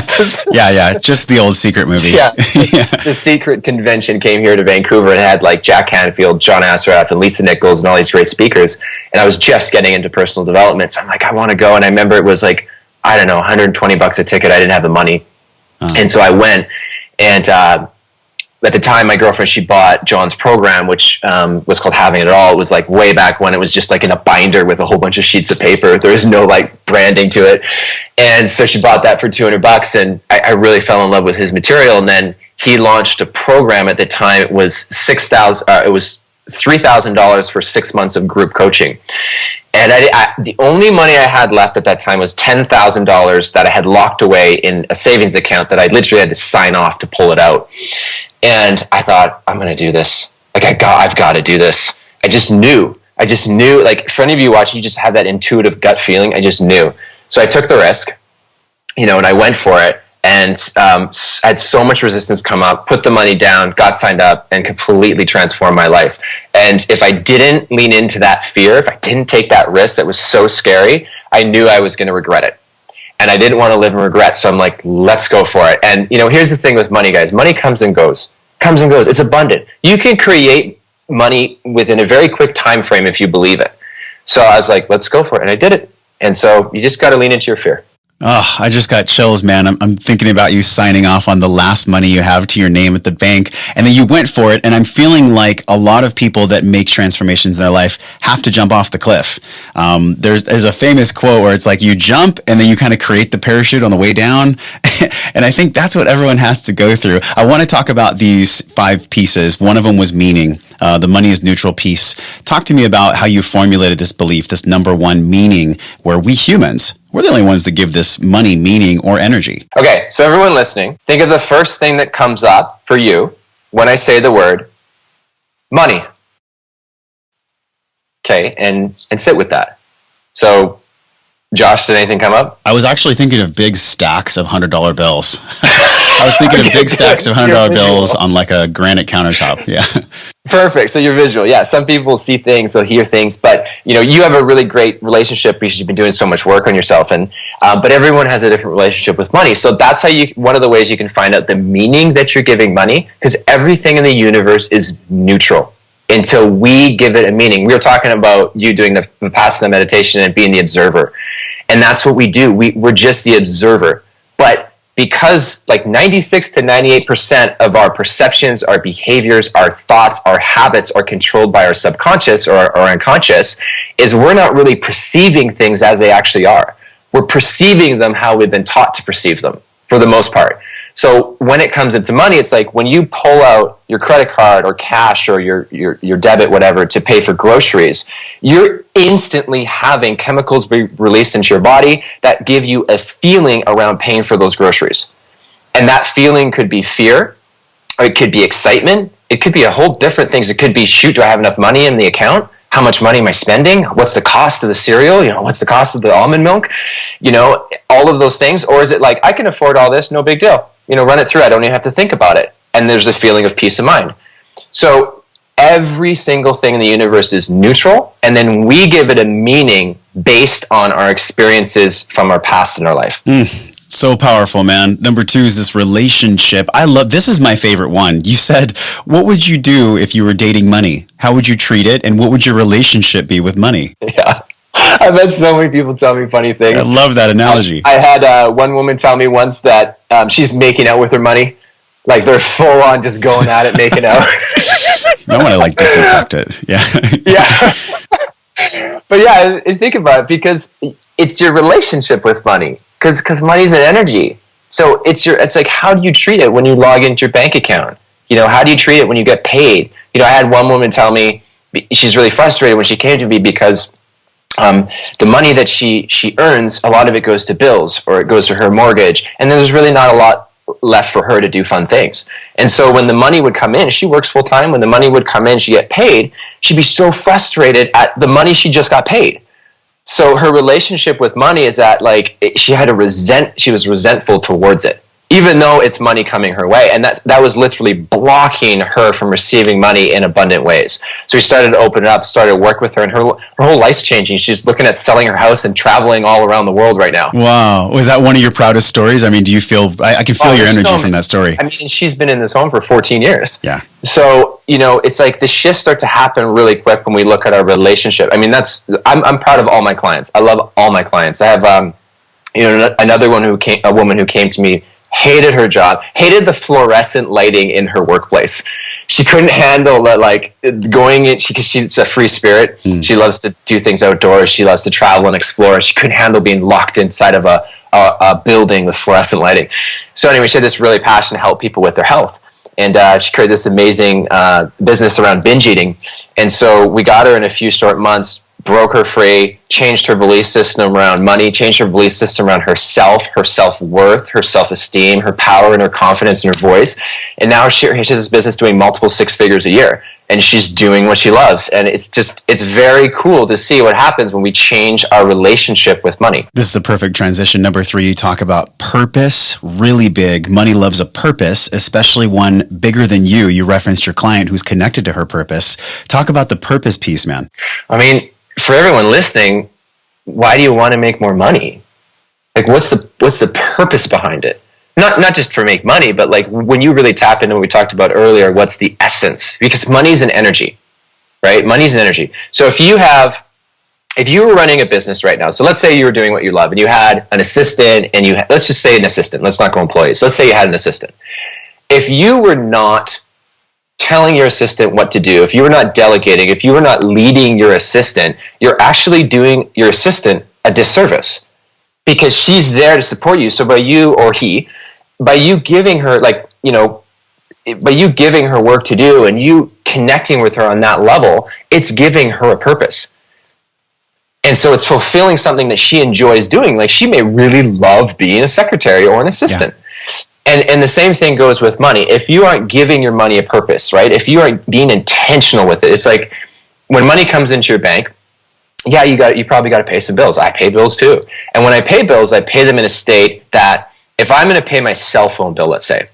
yeah, just the old Secret movie. Yeah. The Secret convention came here to Vancouver and had like Jack Canfield, John Assaraf, and Lisa Nichols and all these great speakers. And I was just getting into personal development. So I'm like, I want to go. And I remember it was like, I don't know, $120 a ticket. I didn't have the money. And so I went. And at the time, my girlfriend, she bought John's program, which was called Having It All. It was like way back when it was just like in a binder with a whole bunch of sheets of paper. There was no like branding to it. And so she bought that for $200, and I really fell in love with his material. And then he launched a program at the time. It was $3,000 for 6 months of group coaching. And the only money I had left at that time was $10,000 that I had locked away in a savings account that I literally had to sign off to pull it out. And I thought, I'm going to do this. Like, I've got to do this. I just knew, like, for any of you watching, you just have that intuitive gut feeling. I just knew. So I took the risk, and I went for it. And I had so much resistance come up, put the money down, got signed up, and completely transformed my life. And if I didn't lean into that fear, if I didn't take that risk that was so scary, I knew I was going to regret it. And I didn't want to live in regret, so I'm like, let's go for it. And, here's the thing with money, guys. Money comes and goes. It's abundant. You can create money within a very quick time frame if you believe it. So I was like, let's go for it. And I did it. And so you just got to lean into your fear. Oh, I just got chills, man. I'm thinking about you signing off on the last money you have to your name at the bank, and then you went for it. And I'm feeling like a lot of people that make transformations in their life have to jump off the cliff. There's a famous quote where it's like you jump and then you kind of create the parachute on the way down. And I think that's what everyone has to go through. I want to talk about these 5 pieces. One of them was meaning. The money is neutral piece. Talk to me about how you formulated this belief, this number one meaning, where we humans, we're the only ones that give this money meaning or energy. Okay, so everyone listening, think of the first thing that comes up for you when I say the word money. Okay, and sit with that. So, Josh, did anything come up? I was actually thinking of big stacks of $100 bills. I was thinking of big stacks of $100 bills on like a granite countertop. Yeah. Perfect. So you're visual. Yeah. Some people see things, they'll hear things, but you have a really great relationship because you've been doing so much work on yourself. And but everyone has a different relationship with money. So that's how one of the ways you can find out the meaning that you're giving money, because everything in the universe is neutral until we give it a meaning. We were talking about you doing the Vipassana meditation and being the observer, and that's what we do. We're just the observer, but because like 96 to 98% of our perceptions, our behaviors, our thoughts, our habits are controlled by our subconscious or unconscious, is we're not really perceiving things as they actually are. We're perceiving them how we've been taught to perceive them for the most part. So when it comes into money, it's like when you pull out your credit card or cash or your debit, whatever, to pay for groceries, you're instantly having chemicals be released into your body that give you a feeling around paying for those groceries. And that feeling could be fear, or it could be excitement. It could be a whole different things. It could be, shoot, do I have enough money in the account? How much money am I spending? What's the cost of the cereal? What's the cost of the almond milk? All of those things. Or is it like, I can afford all this, no big deal. Run it through. I don't even have to think about it. And there's a feeling of peace of mind. So every single thing in the universe is neutral. And then we give it a meaning based on our experiences from our past in our life. So powerful, man. Number 2 is this relationship. This is my favorite one. You said, what would you do if you were dating money? How would you treat it? And what would your relationship be with money? Yeah. I've had so many people tell me funny things. I love that analogy. I had one woman tell me once that she's making out with her money. Like they're full on just going at it, making out. I want to like disinfect it. Yeah. Yeah. But yeah, think about it, because it's your relationship with money. Because money's an energy. So it's like, how do you treat it when you log into your bank account? How do you treat it when you get paid? I had one woman tell me she's really frustrated when she came to me because the money that she earns, a lot of it goes to bills or it goes to her mortgage, and then there's really not a lot left for her to do fun things. And so when the money would come in, she works full time. When the money would come in, she get paid. She'd be so frustrated at the money she just got paid. So her relationship with money is that she was resentful towards it, even though it's money coming her way. And that was literally blocking her from receiving money in abundant ways. So we started to open it up, started to work with her, and her whole life's changing. She's looking at selling her house and traveling all around the world right now. Wow. Was that one of your proudest stories? I mean, do you feel, I can feel your energy from that story. I mean, she's been in this home for 14 years. Yeah. So, it's like the shifts start to happen really quick when we look at our relationship. I mean, I'm proud of all my clients. I love all my clients. I have, another one a woman who came to me, hated her job, hated the fluorescent lighting in her workplace. She couldn't handle that, going in, because she's a free spirit. She loves to do things outdoors. She loves to travel and explore. She couldn't handle being locked inside of a building with fluorescent lighting. So anyway, she had this really passion to help people with their health. And she created this amazing business around binge eating. And so we got her in a few short months, broke her free, changed her belief system around money, changed her belief system around herself, her self-worth, her self-esteem, her power and her confidence and her voice. And now she has this business doing multiple 6 figures a year. And she's doing what she loves. And it's very cool to see what happens when we change our relationship with money. This is a perfect transition. Number 3, you talk about purpose, really big. Money loves a purpose, especially one bigger than you. You referenced your client who's connected to her purpose. Talk about the purpose piece, man. I mean, for everyone listening, why do you want to make more money? What's the purpose behind it? Not just for make money, but when you really tap into what we talked about earlier, what's the essence? Because money's an energy, right? Money's an energy. So if you were running a business right now, so let's say you were doing what you love and you had an assistant and let's just say an assistant. Let's not go employees. Let's say you had an assistant. If you were not telling your assistant what to do, if you were not delegating, if you were not leading your assistant, you're actually doing your assistant a disservice, because she's there to support you. So by you giving her by you giving her work to do and you connecting with her on that level, it's giving her a purpose. And so it's fulfilling something that she enjoys doing. She may really love being a secretary or an assistant. Yeah. And the same thing goes with money. If you aren't giving your money a purpose, right? If you aren't being intentional with it, it's like when money comes into your bank, yeah, you probably got to pay some bills. I pay bills too. And when I pay bills, I pay them in a state that if I'm going to pay my cell phone bill, let's say,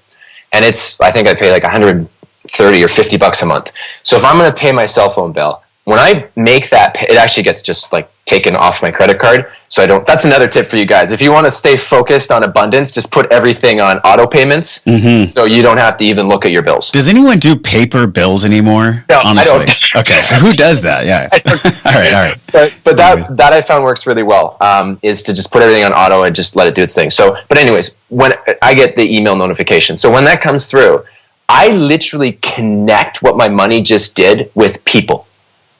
and I think I pay $100 30 or 50 bucks a month. So if I'm going to pay my cell phone bill, when I make that, it actually gets just like taken off my credit card. So I don't, that's another tip for you guys. If you want to stay focused on abundance, just put everything on auto payments. So you don't have to even look at your bills. Does anyone do paper bills anymore? No, honestly. I don't. Okay. So who does that? Yeah. All right. But that I found works really well, is to just put everything on auto and just let it do its thing. So, but anyways, when I get the email notification, so when that comes through, I literally connect what my money just did with people.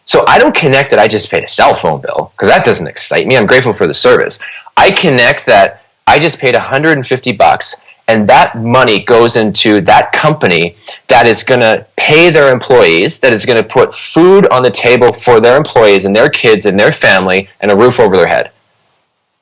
So I don't connect that I just paid a cell phone bill, because that doesn't excite me. I'm grateful for the service. I connect that I just paid $150, and that money goes into that company that is going to pay their employees, that is going to put food on the table for their employees and their kids and their family and a roof over their head.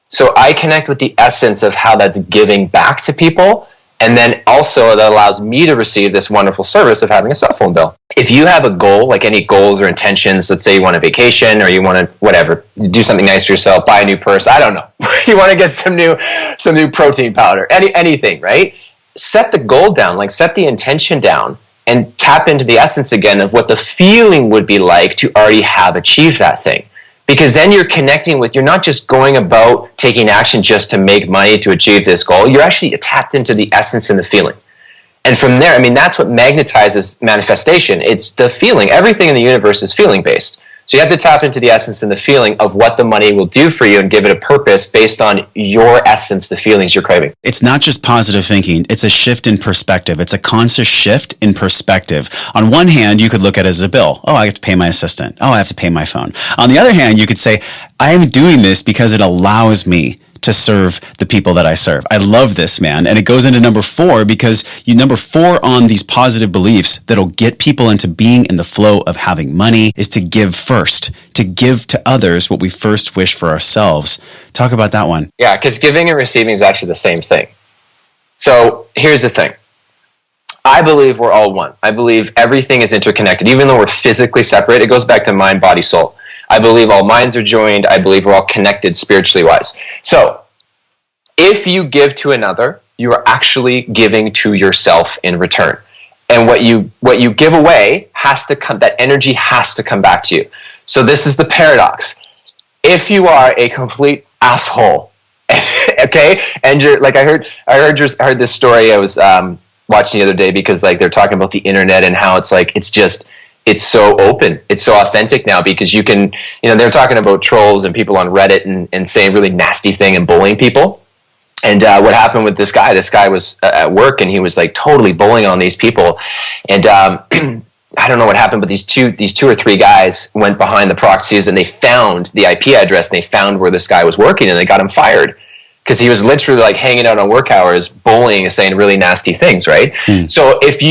So I connect with the essence of how that's giving back to people. And then also that allows me to receive this wonderful service of having a cell phone bill. If you have a goal, like any goals or intentions, let's say you want a vacation or you want to, whatever, do something nice for yourself, buy a new purse, I don't know. You want to get some new protein powder, anything, right? Set the goal down, like set the intention down and tap into the essence again of what the feeling would be like to already have achieved that thing. Because then you're connecting with, you're not just going about taking action just to make money to achieve this goal. You're actually tapped into the essence and the feeling. And from there, I mean, that's what magnetizes manifestation. It's the feeling. Everything in the universe is feeling based. So you have to tap into the essence and the feeling of what the money will do for you and give it a purpose based on your essence, the feelings you're craving. It's not just positive thinking. It's a shift in perspective. It's a conscious shift in perspective. On one hand, you could look at it as a bill. Oh, I have to pay my assistant. Oh, I have to pay my phone. On the other hand, you could say, I am doing this because it allows me to serve the people that I serve. I love this, man. And it goes into number 4 because number 4 on these positive beliefs that'll get people into being in the flow of having money is to give first, to give to others what we first wish for ourselves. Talk about that one. Yeah, because giving and receiving is actually the same thing. So here's the thing. I believe we're all one. I believe everything is interconnected. Even though we're physically separate, it goes back to mind, body, soul. I believe all minds are joined. I believe we're all connected spiritually wise. So if you give to another, you are actually giving to yourself in return. And what you give away has to come, that energy has to come back to you. So this is the paradox. If you are a complete asshole, okay, and you're like, I heard this story I was watching the other day, because like they're talking about the internet and how it's like, it's so open. It's so authentic now, because you can, they're talking about trolls and people on Reddit and saying really nasty thing and bullying people. And what happened with this guy? This guy was at work and he was like totally bullying on these people. And I don't know what happened, but these two or three guys went behind the proxies and they found the IP address and they found where this guy was working, and they got him fired because he was literally like hanging out on work hours, bullying and saying really nasty things, right? So if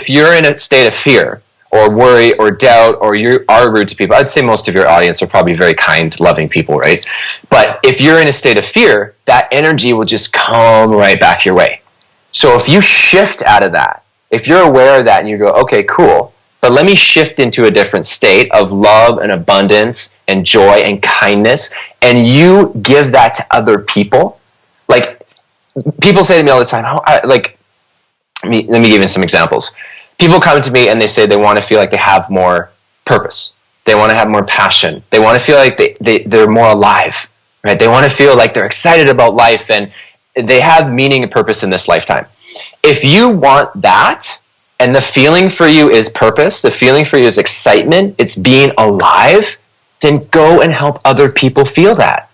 you're in a state of fear or worry or doubt, or you are rude to people, I'd say most of your audience are probably very kind, loving people, right? But if you're in a state of fear, that energy will just come right back your way. So if you shift out of that, if you're aware of that and you go, okay, cool, but let me shift into a different state of love and abundance and joy and kindness, and you give that to other people. Like, people say to me all the time, let me give you some examples. People come to me and they say they want to feel like they have more purpose. They want to have more passion. They want to feel like they're more alive, right? They want to feel like they're excited about life and they have meaning and purpose in this lifetime. If you want that, and the feeling for you is purpose, the feeling for you is excitement, it's being alive, then go and help other people feel that.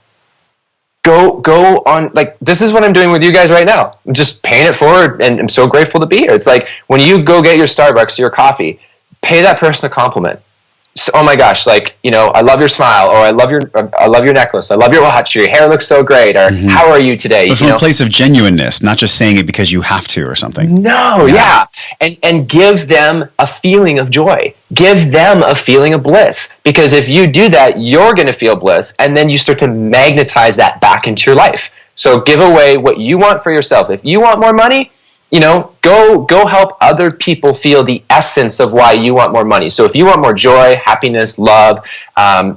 Go on, like, this is what I'm doing with you guys right now. I'm just paying it forward, and I'm so grateful to be here. It's like, when you go get your Starbucks or your coffee, pay that person a compliment. So, oh my gosh, like, I love your smile, or I love your necklace, I love your watch, your hair looks so great, or how are you today? But from a place of genuineness, not just saying it because you have to or something. No, yeah. And give them a feeling of joy. Give them a feeling of bliss. Because if you do that, you're going to feel bliss, and then you start to magnetize that back into your life. So give away what you want for yourself. If you want more money, go help other people feel the essence of why you want more money. So if you want more joy, happiness, love,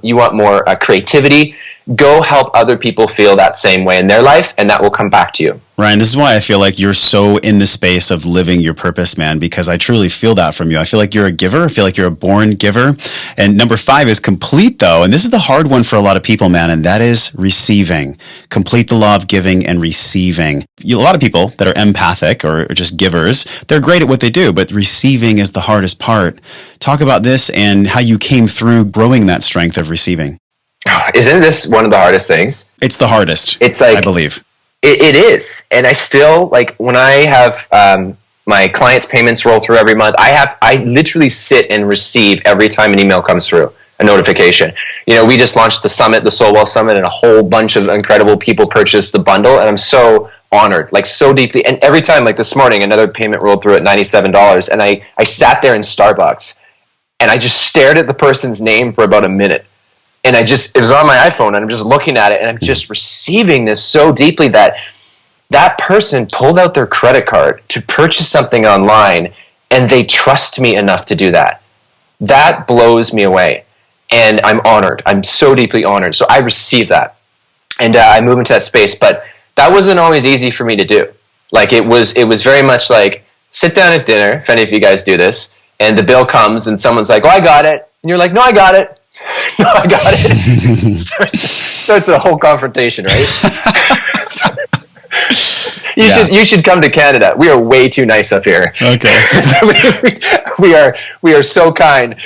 you want more creativity, Go help other people feel that same way in their life, and that will come back to you. Ryan, this is why I feel like you're so in the space of living your purpose, man, because I truly feel that from you. I feel like you're a giver. I feel like you're a born giver. And number 5 is complete, though. And this is the hard one for a lot of people, man, and that is receiving. Complete the law of giving and receiving. A lot of people that are empathic or just givers, they're great at what they do, but receiving is the hardest part. Talk about this and how you came through growing that strength of receiving. Isn't this one of the hardest things? It's the hardest, it's like, I believe. It is. And I still, like, when I have my clients' payments roll through every month, I literally sit and receive every time an email comes through, a notification. You know, we just launched the summit, the Soulwell Summit, and a whole bunch of incredible people purchased the bundle, and I'm so honored, like, so deeply. And every time, like this morning, another payment rolled through at $97, and I sat there in Starbucks, and I just stared at the person's name for about a minute. And it was on my iPhone, and I'm just looking at it, and I'm just receiving this so deeply that person pulled out their credit card to purchase something online, and they trust me enough to do that. That blows me away, and I'm honored. I'm so deeply honored. So I receive that, and I move into that space. But that wasn't always easy for me to do. Like, it was very much like, sit down at dinner, if any of you guys do this, and the bill comes, and someone's like, "Oh, I got it," and you're like, "No, I got it." No, I got it. starts a whole confrontation, right? You should come to Canada. We are way too nice up here. Okay. we are so kind.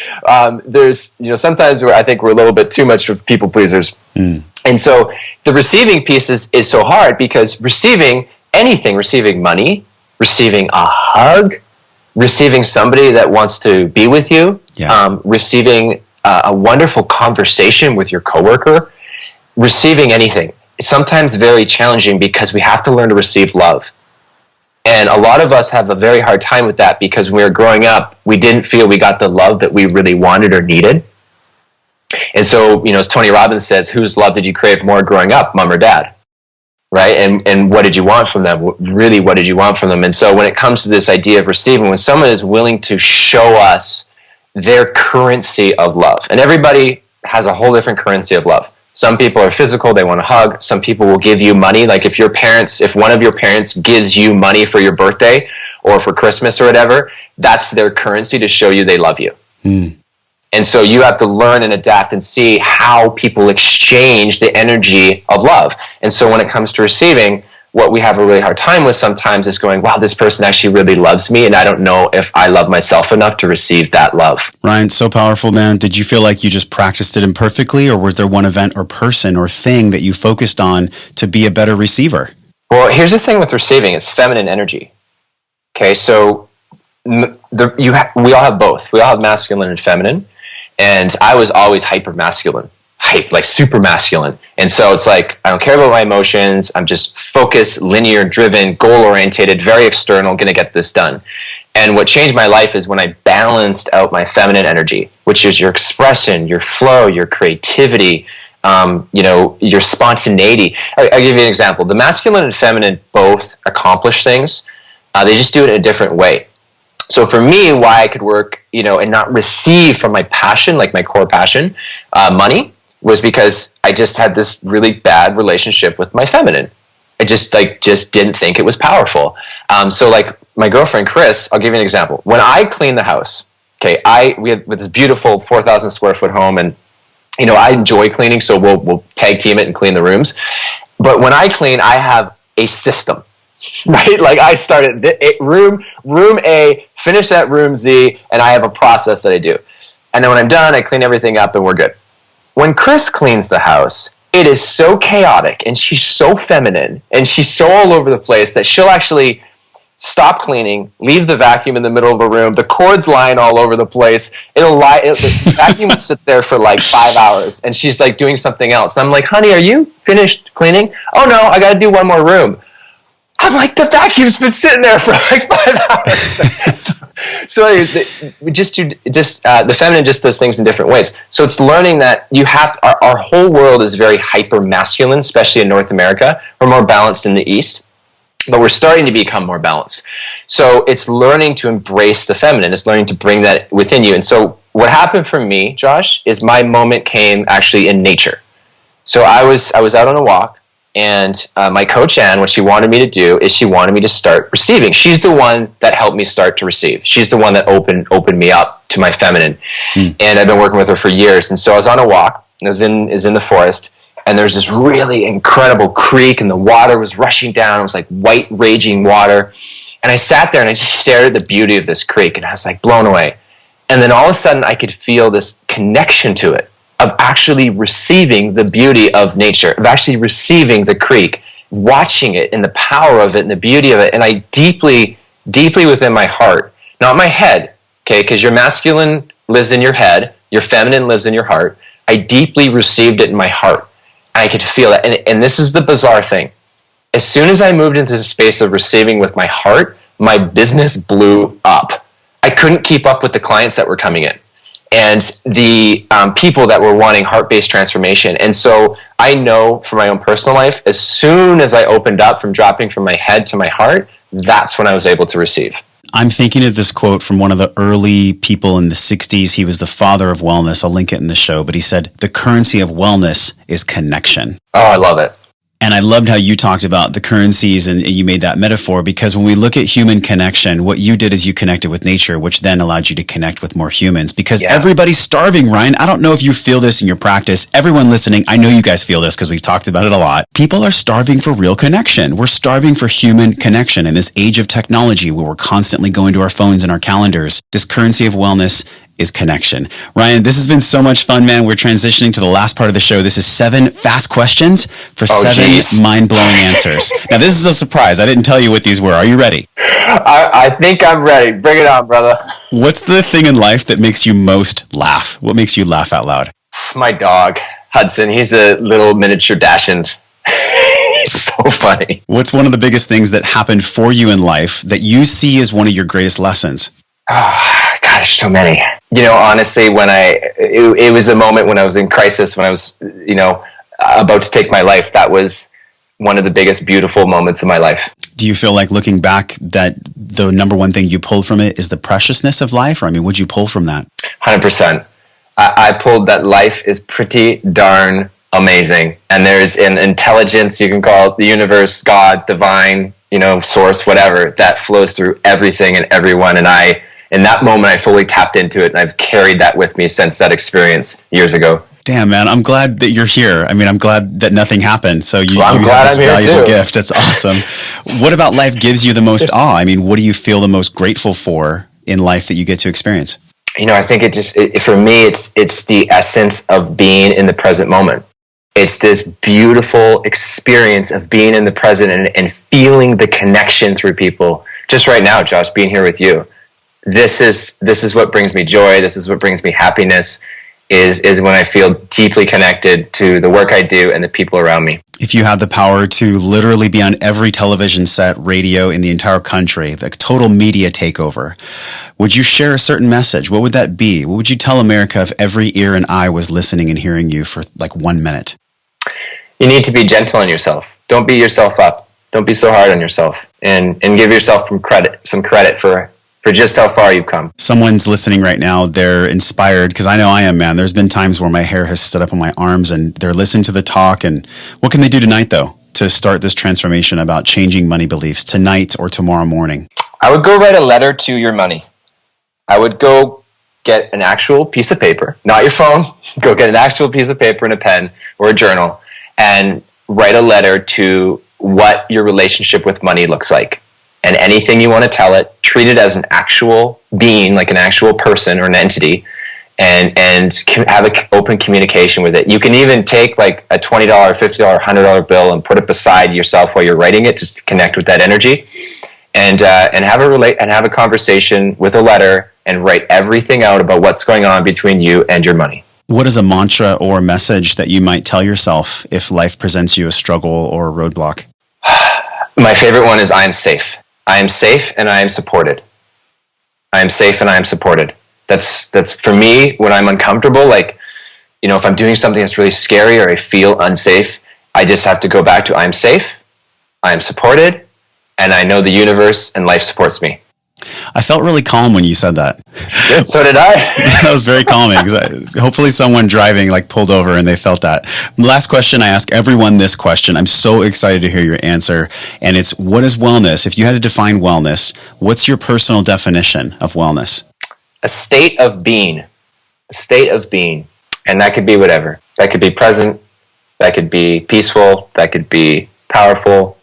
There's, sometimes I think we're a little bit too much of people pleasers. And so the receiving piece is so hard, because receiving anything, receiving money, receiving a hug, receiving somebody that wants to be with you, receiving a wonderful conversation with your coworker, receiving anything is sometimes very challenging, because we have to learn to receive love. And a lot of us have a very hard time with that, because when we were growing up, we didn't feel we got the love that we really wanted or needed. And so, as Tony Robbins says, whose love did you crave more growing up, mom or dad? Right? And what did you want from them? Really, what did you want from them? And so when it comes to this idea of receiving, when someone is willing to show us their currency of love. And everybody has a whole different currency of love. Some people are physical, they want to hug. Some people will give you money. Like, if one of your parents gives you money for your birthday or for Christmas or whatever, that's their currency to show you they love you. And so you have to learn and adapt and see how people exchange the energy of love. And so when it comes to receiving, what we have a really hard time with sometimes is going, wow, this person actually really loves me, and I don't know if I love myself enough to receive that love. Ryan, so powerful, man. Did you feel like you just practiced it imperfectly, or was there one event or person or thing that you focused on to be a better receiver? Well, here's the thing with receiving. It's feminine energy. Okay, so we all have both. We all have masculine and feminine, and I was always hyper masculine. Like super masculine. And so it's like, I don't care about my emotions. I'm just focused, linear, driven, goal orientated, very external, going to get this done. And what changed my life is when I balanced out my feminine energy, which is your expression, your flow, your creativity, your spontaneity. I'll give you an example. The masculine and feminine both accomplish things. They just do it in a different way. So for me, why I could work, and not receive from my passion, like my core passion, money, was because I just had this really bad relationship with my feminine. I just didn't think it was powerful. So like my girlfriend, Chris, I'll give you an example. When I clean the house, okay, we have this beautiful 4,000 square foot home, and, I enjoy cleaning, so we'll tag team it and clean the rooms. But when I clean, I have a system, right? Like, I start at room A, finish at room Z, and I have a process that I do. And then when I'm done, I clean everything up and we're good. When Chris cleans the house, it is so chaotic, and she's so feminine, and she's so all over the place that she'll actually stop cleaning, leave the vacuum in the middle of the room, the cord's lying all over the place, the vacuum will sit there for like 5 hours, and she's like doing something else. And I'm like, honey, are you finished cleaning? Oh no, I gotta do one more room. I'm like, the vacuum's been sitting there for like 5 hours. So the feminine just does things in different ways. So it's learning that our whole world is very hyper masculine, especially in North America. We're more balanced in the East, but we're starting to become more balanced. So it's learning to embrace the feminine. It's learning to bring that within you. And so what happened for me, Josh, is my moment came actually in nature. So I was out on a walk, and my coach Ann, what she wanted me to do is she wanted me to start receiving. She's the one that helped me start to receive. She's the one that opened me up to my feminine, and I've been working with her for years. And so I was on a walk. It was in the forest, and there's this really incredible creek, and the water was rushing down. It was like white, raging water. And I sat there and I just stared at the beauty of this creek, and I was like blown away. And then all of a sudden I could feel this connection to it, of actually receiving the beauty of nature, of actually receiving the creek, watching it and the power of it and the beauty of it. And I deeply, deeply within my heart, not my head, okay, because your masculine lives in your head, your feminine lives in your heart. I deeply received it in my heart. I could feel it. And this is the bizarre thing. As soon as I moved into the space of receiving with my heart, my business blew up. I couldn't keep up with the clients that were coming in and the people that were wanting heart-based transformation. And so I know from my own personal life, as soon as I opened up from dropping from my head to my heart, that's when I was able to receive. I'm thinking of this quote from one of the early people in the 60s. He was the father of wellness. I'll link it in the show. But he said, the currency of wellness is connection. Oh, I love it. And I loved how you talked about the currencies and you made that metaphor, because when we look at human connection, what you did is you connected with nature, which then allowed you to connect with more humans, because everybody's starving, Ryan. I don't know if you feel this in your practice. Everyone listening, I know you guys feel this because we've talked about it a lot. People are starving for real connection. We're starving for human connection in this age of technology where we're constantly going to our phones and our calendars. This currency of wellness is connection. Ryan, this has been so much fun, man. We're transitioning to the last part of the show. This is 7 fast questions for 7 mind-blowing answers. Now, this is a surprise. I didn't tell you what these were. Are you ready? I think I'm ready. Bring it on, brother. What's the thing in life that makes you most laugh? What makes you laugh out loud? My dog, Hudson. He's a little miniature Dachshund. He's so funny. What's one of the biggest things that happened for you in life that you see as one of your greatest lessons? Oh, God, there's so many. You know, honestly, it was a moment when I was in crisis, when I was, about to take my life. That was one of the biggest beautiful moments of my life. Do you feel like, looking back, that the number one thing you pulled from it is the preciousness of life? Or, I mean, what'd you pull from that? 100%. I pulled that life is pretty darn amazing. And there's an intelligence, you can call it the universe, God, divine, source, whatever, that flows through everything and everyone. And in that moment, I fully tapped into it, and I've carried that with me since that experience years ago. Damn, man, I'm glad that you're here. I mean, I'm glad that nothing happened. So you have this valuable gift. That's awesome. What about life gives you the most awe? I mean, what do you feel the most grateful for in life that you get to experience? I think for me, it's the essence of being in the present moment. It's this beautiful experience of being in the present and feeling the connection through people. Just right now, Josh, being here with you. This is what brings me joy. This is what brings me happiness, is when I feel deeply connected to the work I do and the people around me. If you had the power to literally be on every television set, radio in the entire country, the total media takeover, would you share a certain message? What would that be? What would you tell America if every ear and eye was listening and hearing you for like 1 minute? You need to be gentle on yourself. Don't beat yourself up. Don't be so hard on yourself, and give yourself some credit for just how far you've come. Someone's listening right now, they're inspired, because I know I am, man. There's been times where my hair has stood up on my arms, and they're listening to the talk. And what can they do tonight, though, to start this transformation about changing money beliefs tonight or tomorrow morning? I would go write a letter to your money. I would go get an actual piece of paper, not your phone. Go get an actual piece of paper and a pen or a journal, and write a letter to what your relationship with money looks like. And anything you want to tell it, treat it as an actual being, like an actual person or an entity, and have an open communication with it. You can even take like a $20, $50, $100 bill and put it beside yourself while you're writing it, just to connect with that energy, and have a conversation with a letter, and write everything out about what's going on between you and your money. What is a mantra or a message that you might tell yourself if life presents you a struggle or a roadblock? My favorite one is, I am safe. I am safe and I am supported. I am safe and I am supported. That's for me, when I'm uncomfortable, like, if I'm doing something that's really scary or I feel unsafe, I just have to go back to, I'm safe, I am supported, and I know the universe and life supports me. I felt really calm when you said that. Good, so did I. That was very calming. Hopefully someone driving like pulled over and they felt that. Last question, I ask everyone this question. I'm so excited to hear your answer. And it's, what is wellness? If you had to define wellness, what's your personal definition of wellness? A state of being. A state of being. And that could be whatever. That could be present. That could be peaceful. That could be powerful.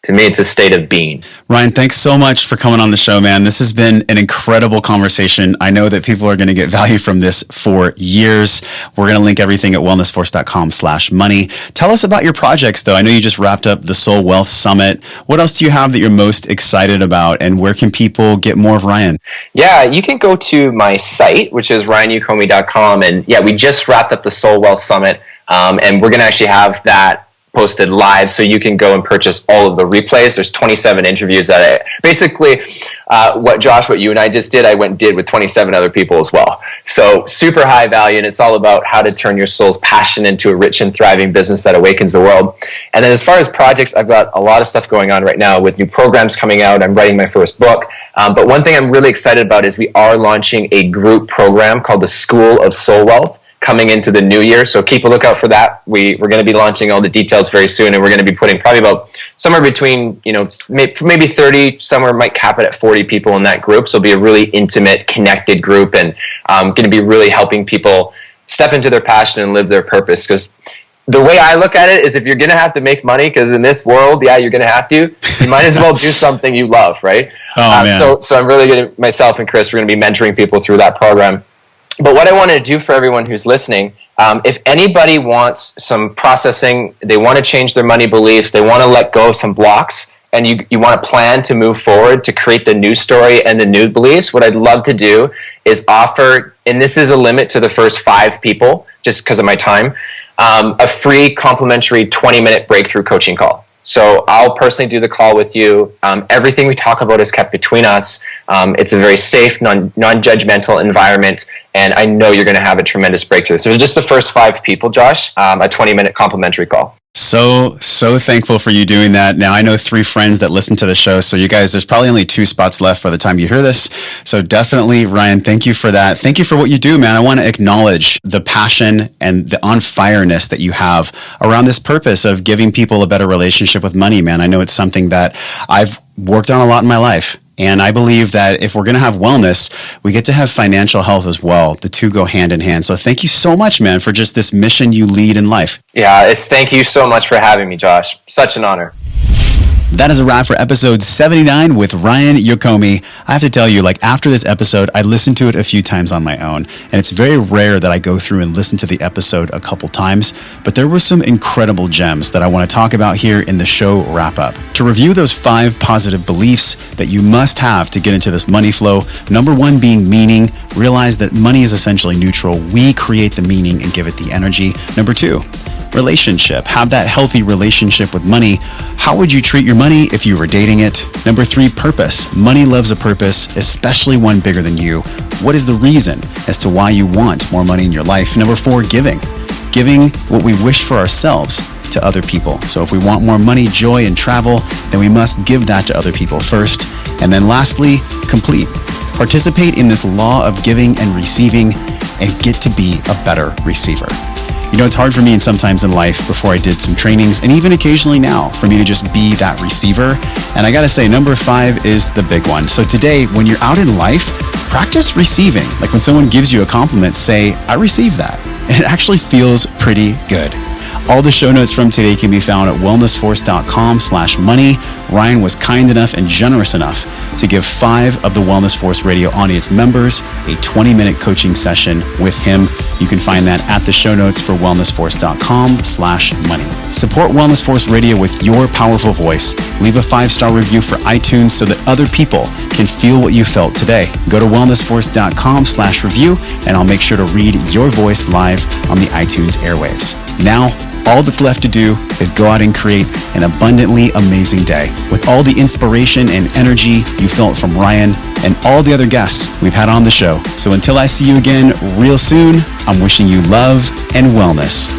To me, it's a state of being. Ryan, thanks so much for coming on the show, man. This has been an incredible conversation. I know that people are going to get value from this for years. We're going to link everything at wellnessforce.com/money. Tell us about your projects, though. I know you just wrapped up the Soul Wealth Summit. What else do you have that you're most excited about, and where can people get more of Ryan? Yeah, you can go to my site, which is ryanyokome.com. And yeah, we just wrapped up the Soul Wealth Summit, and we're going to actually have that posted live, so you can go and purchase all of the replays. There's 27 interviews that basically what you and I just did, I went and did with 27 other people as well. So super high value, and it's all about how to turn your soul's passion into a rich and thriving business that awakens the world. And then as far as projects, I've got a lot of stuff going on right now with new programs coming out. I'm writing my first book. But one thing I'm really excited about is we are launching a group program called the School of Soul Wealth coming into the new year. So keep a lookout for that. We're going to be launching all the details very soon, and we're going to be putting probably about somewhere between, maybe 30, somewhere might cap it at 40 people in that group. So it'll be a really intimate, connected group, and going to be really helping people step into their passion and live their purpose. Because the way I look at it is, if you're going to have to make money, because in this world, yeah, you're going to have to, you might as well do something you love, right? So I'm really going to, myself and Chris, we're going to be mentoring people through that program. But what I want to do for everyone who's listening, if anybody wants some processing, they want to change their money beliefs, they want to let go of some blocks, and you want to plan to move forward to create the new story and the new beliefs, what I'd love to do is offer, and this is a limit to the first 5 people, just because of my time, a free complimentary 20-minute breakthrough coaching call. So I'll personally do the call with you. Everything we talk about is kept between us. It's a very safe, non-judgmental environment, and I know you're going to have a tremendous breakthrough. So just the first 5 people, Josh, a 20-minute complimentary call. So thankful for you doing that. Now, I know 3 friends that listen to the show. So you guys, there's probably only 2 spots left by the time you hear this. So definitely, Ryan, thank you for that. Thank you for what you do, man. I want to acknowledge the passion and the on-fireness that you have around this purpose of giving people a better relationship with money, man. I know it's something that I've worked on a lot in my life. And I believe that if we're going to have wellness, we get to have financial health as well. The two go hand in hand. So thank you so much, man, for just this mission you lead in life. Yeah, thank you so much for having me, Josh. Such an honor. That is a wrap for episode 79 with Ryan Yokome. I have to tell you, after this episode, I listened to it a few times on my own, and it's very rare that I go through and listen to the episode a couple times, but there were some incredible gems that I want to talk about here in the show wrap-up. To review those 5 positive beliefs that you must have to get into this money flow, number 1 being meaning. Realize that money is essentially neutral. We create the meaning and give it the energy. Number 2, relationship. Have that healthy relationship with money. How would you treat your money if you were dating it? Number 3, purpose. Money loves a purpose, especially one bigger than you. What is the reason as to why you want more money in your life? Number 4, giving. Giving what we wish for ourselves to other people. So if we want more money, joy, and travel, then we must give that to other people first. And then lastly, complete. Participate in this law of giving and receiving and get to be a better receiver. You know, it's hard for me and sometimes in life before I did some trainings, and even occasionally now, for me to just be that receiver. And I gotta say, number 5 is the big one. So today, when you're out in life, practice receiving. Like when someone gives you a compliment, say, I received that. And it actually feels pretty good. All the show notes from today can be found at wellnessforce.com/money. Ryan was kind enough and generous enough to give 5 of the Wellness Force Radio audience members a 20-minute coaching session with him. You can find that at the show notes for wellnessforce.com/money. Support Wellness Force Radio with your powerful voice. Leave a 5-star review for iTunes so that other people can feel what you felt today. Go to wellnessforce.com/review and I'll make sure to read your voice live on the iTunes airwaves. Now, all that's left to do is go out and create an abundantly amazing day with all the inspiration and energy you felt from Ryan and all the other guests we've had on the show. So until I see you again real soon, I'm wishing you love and wellness.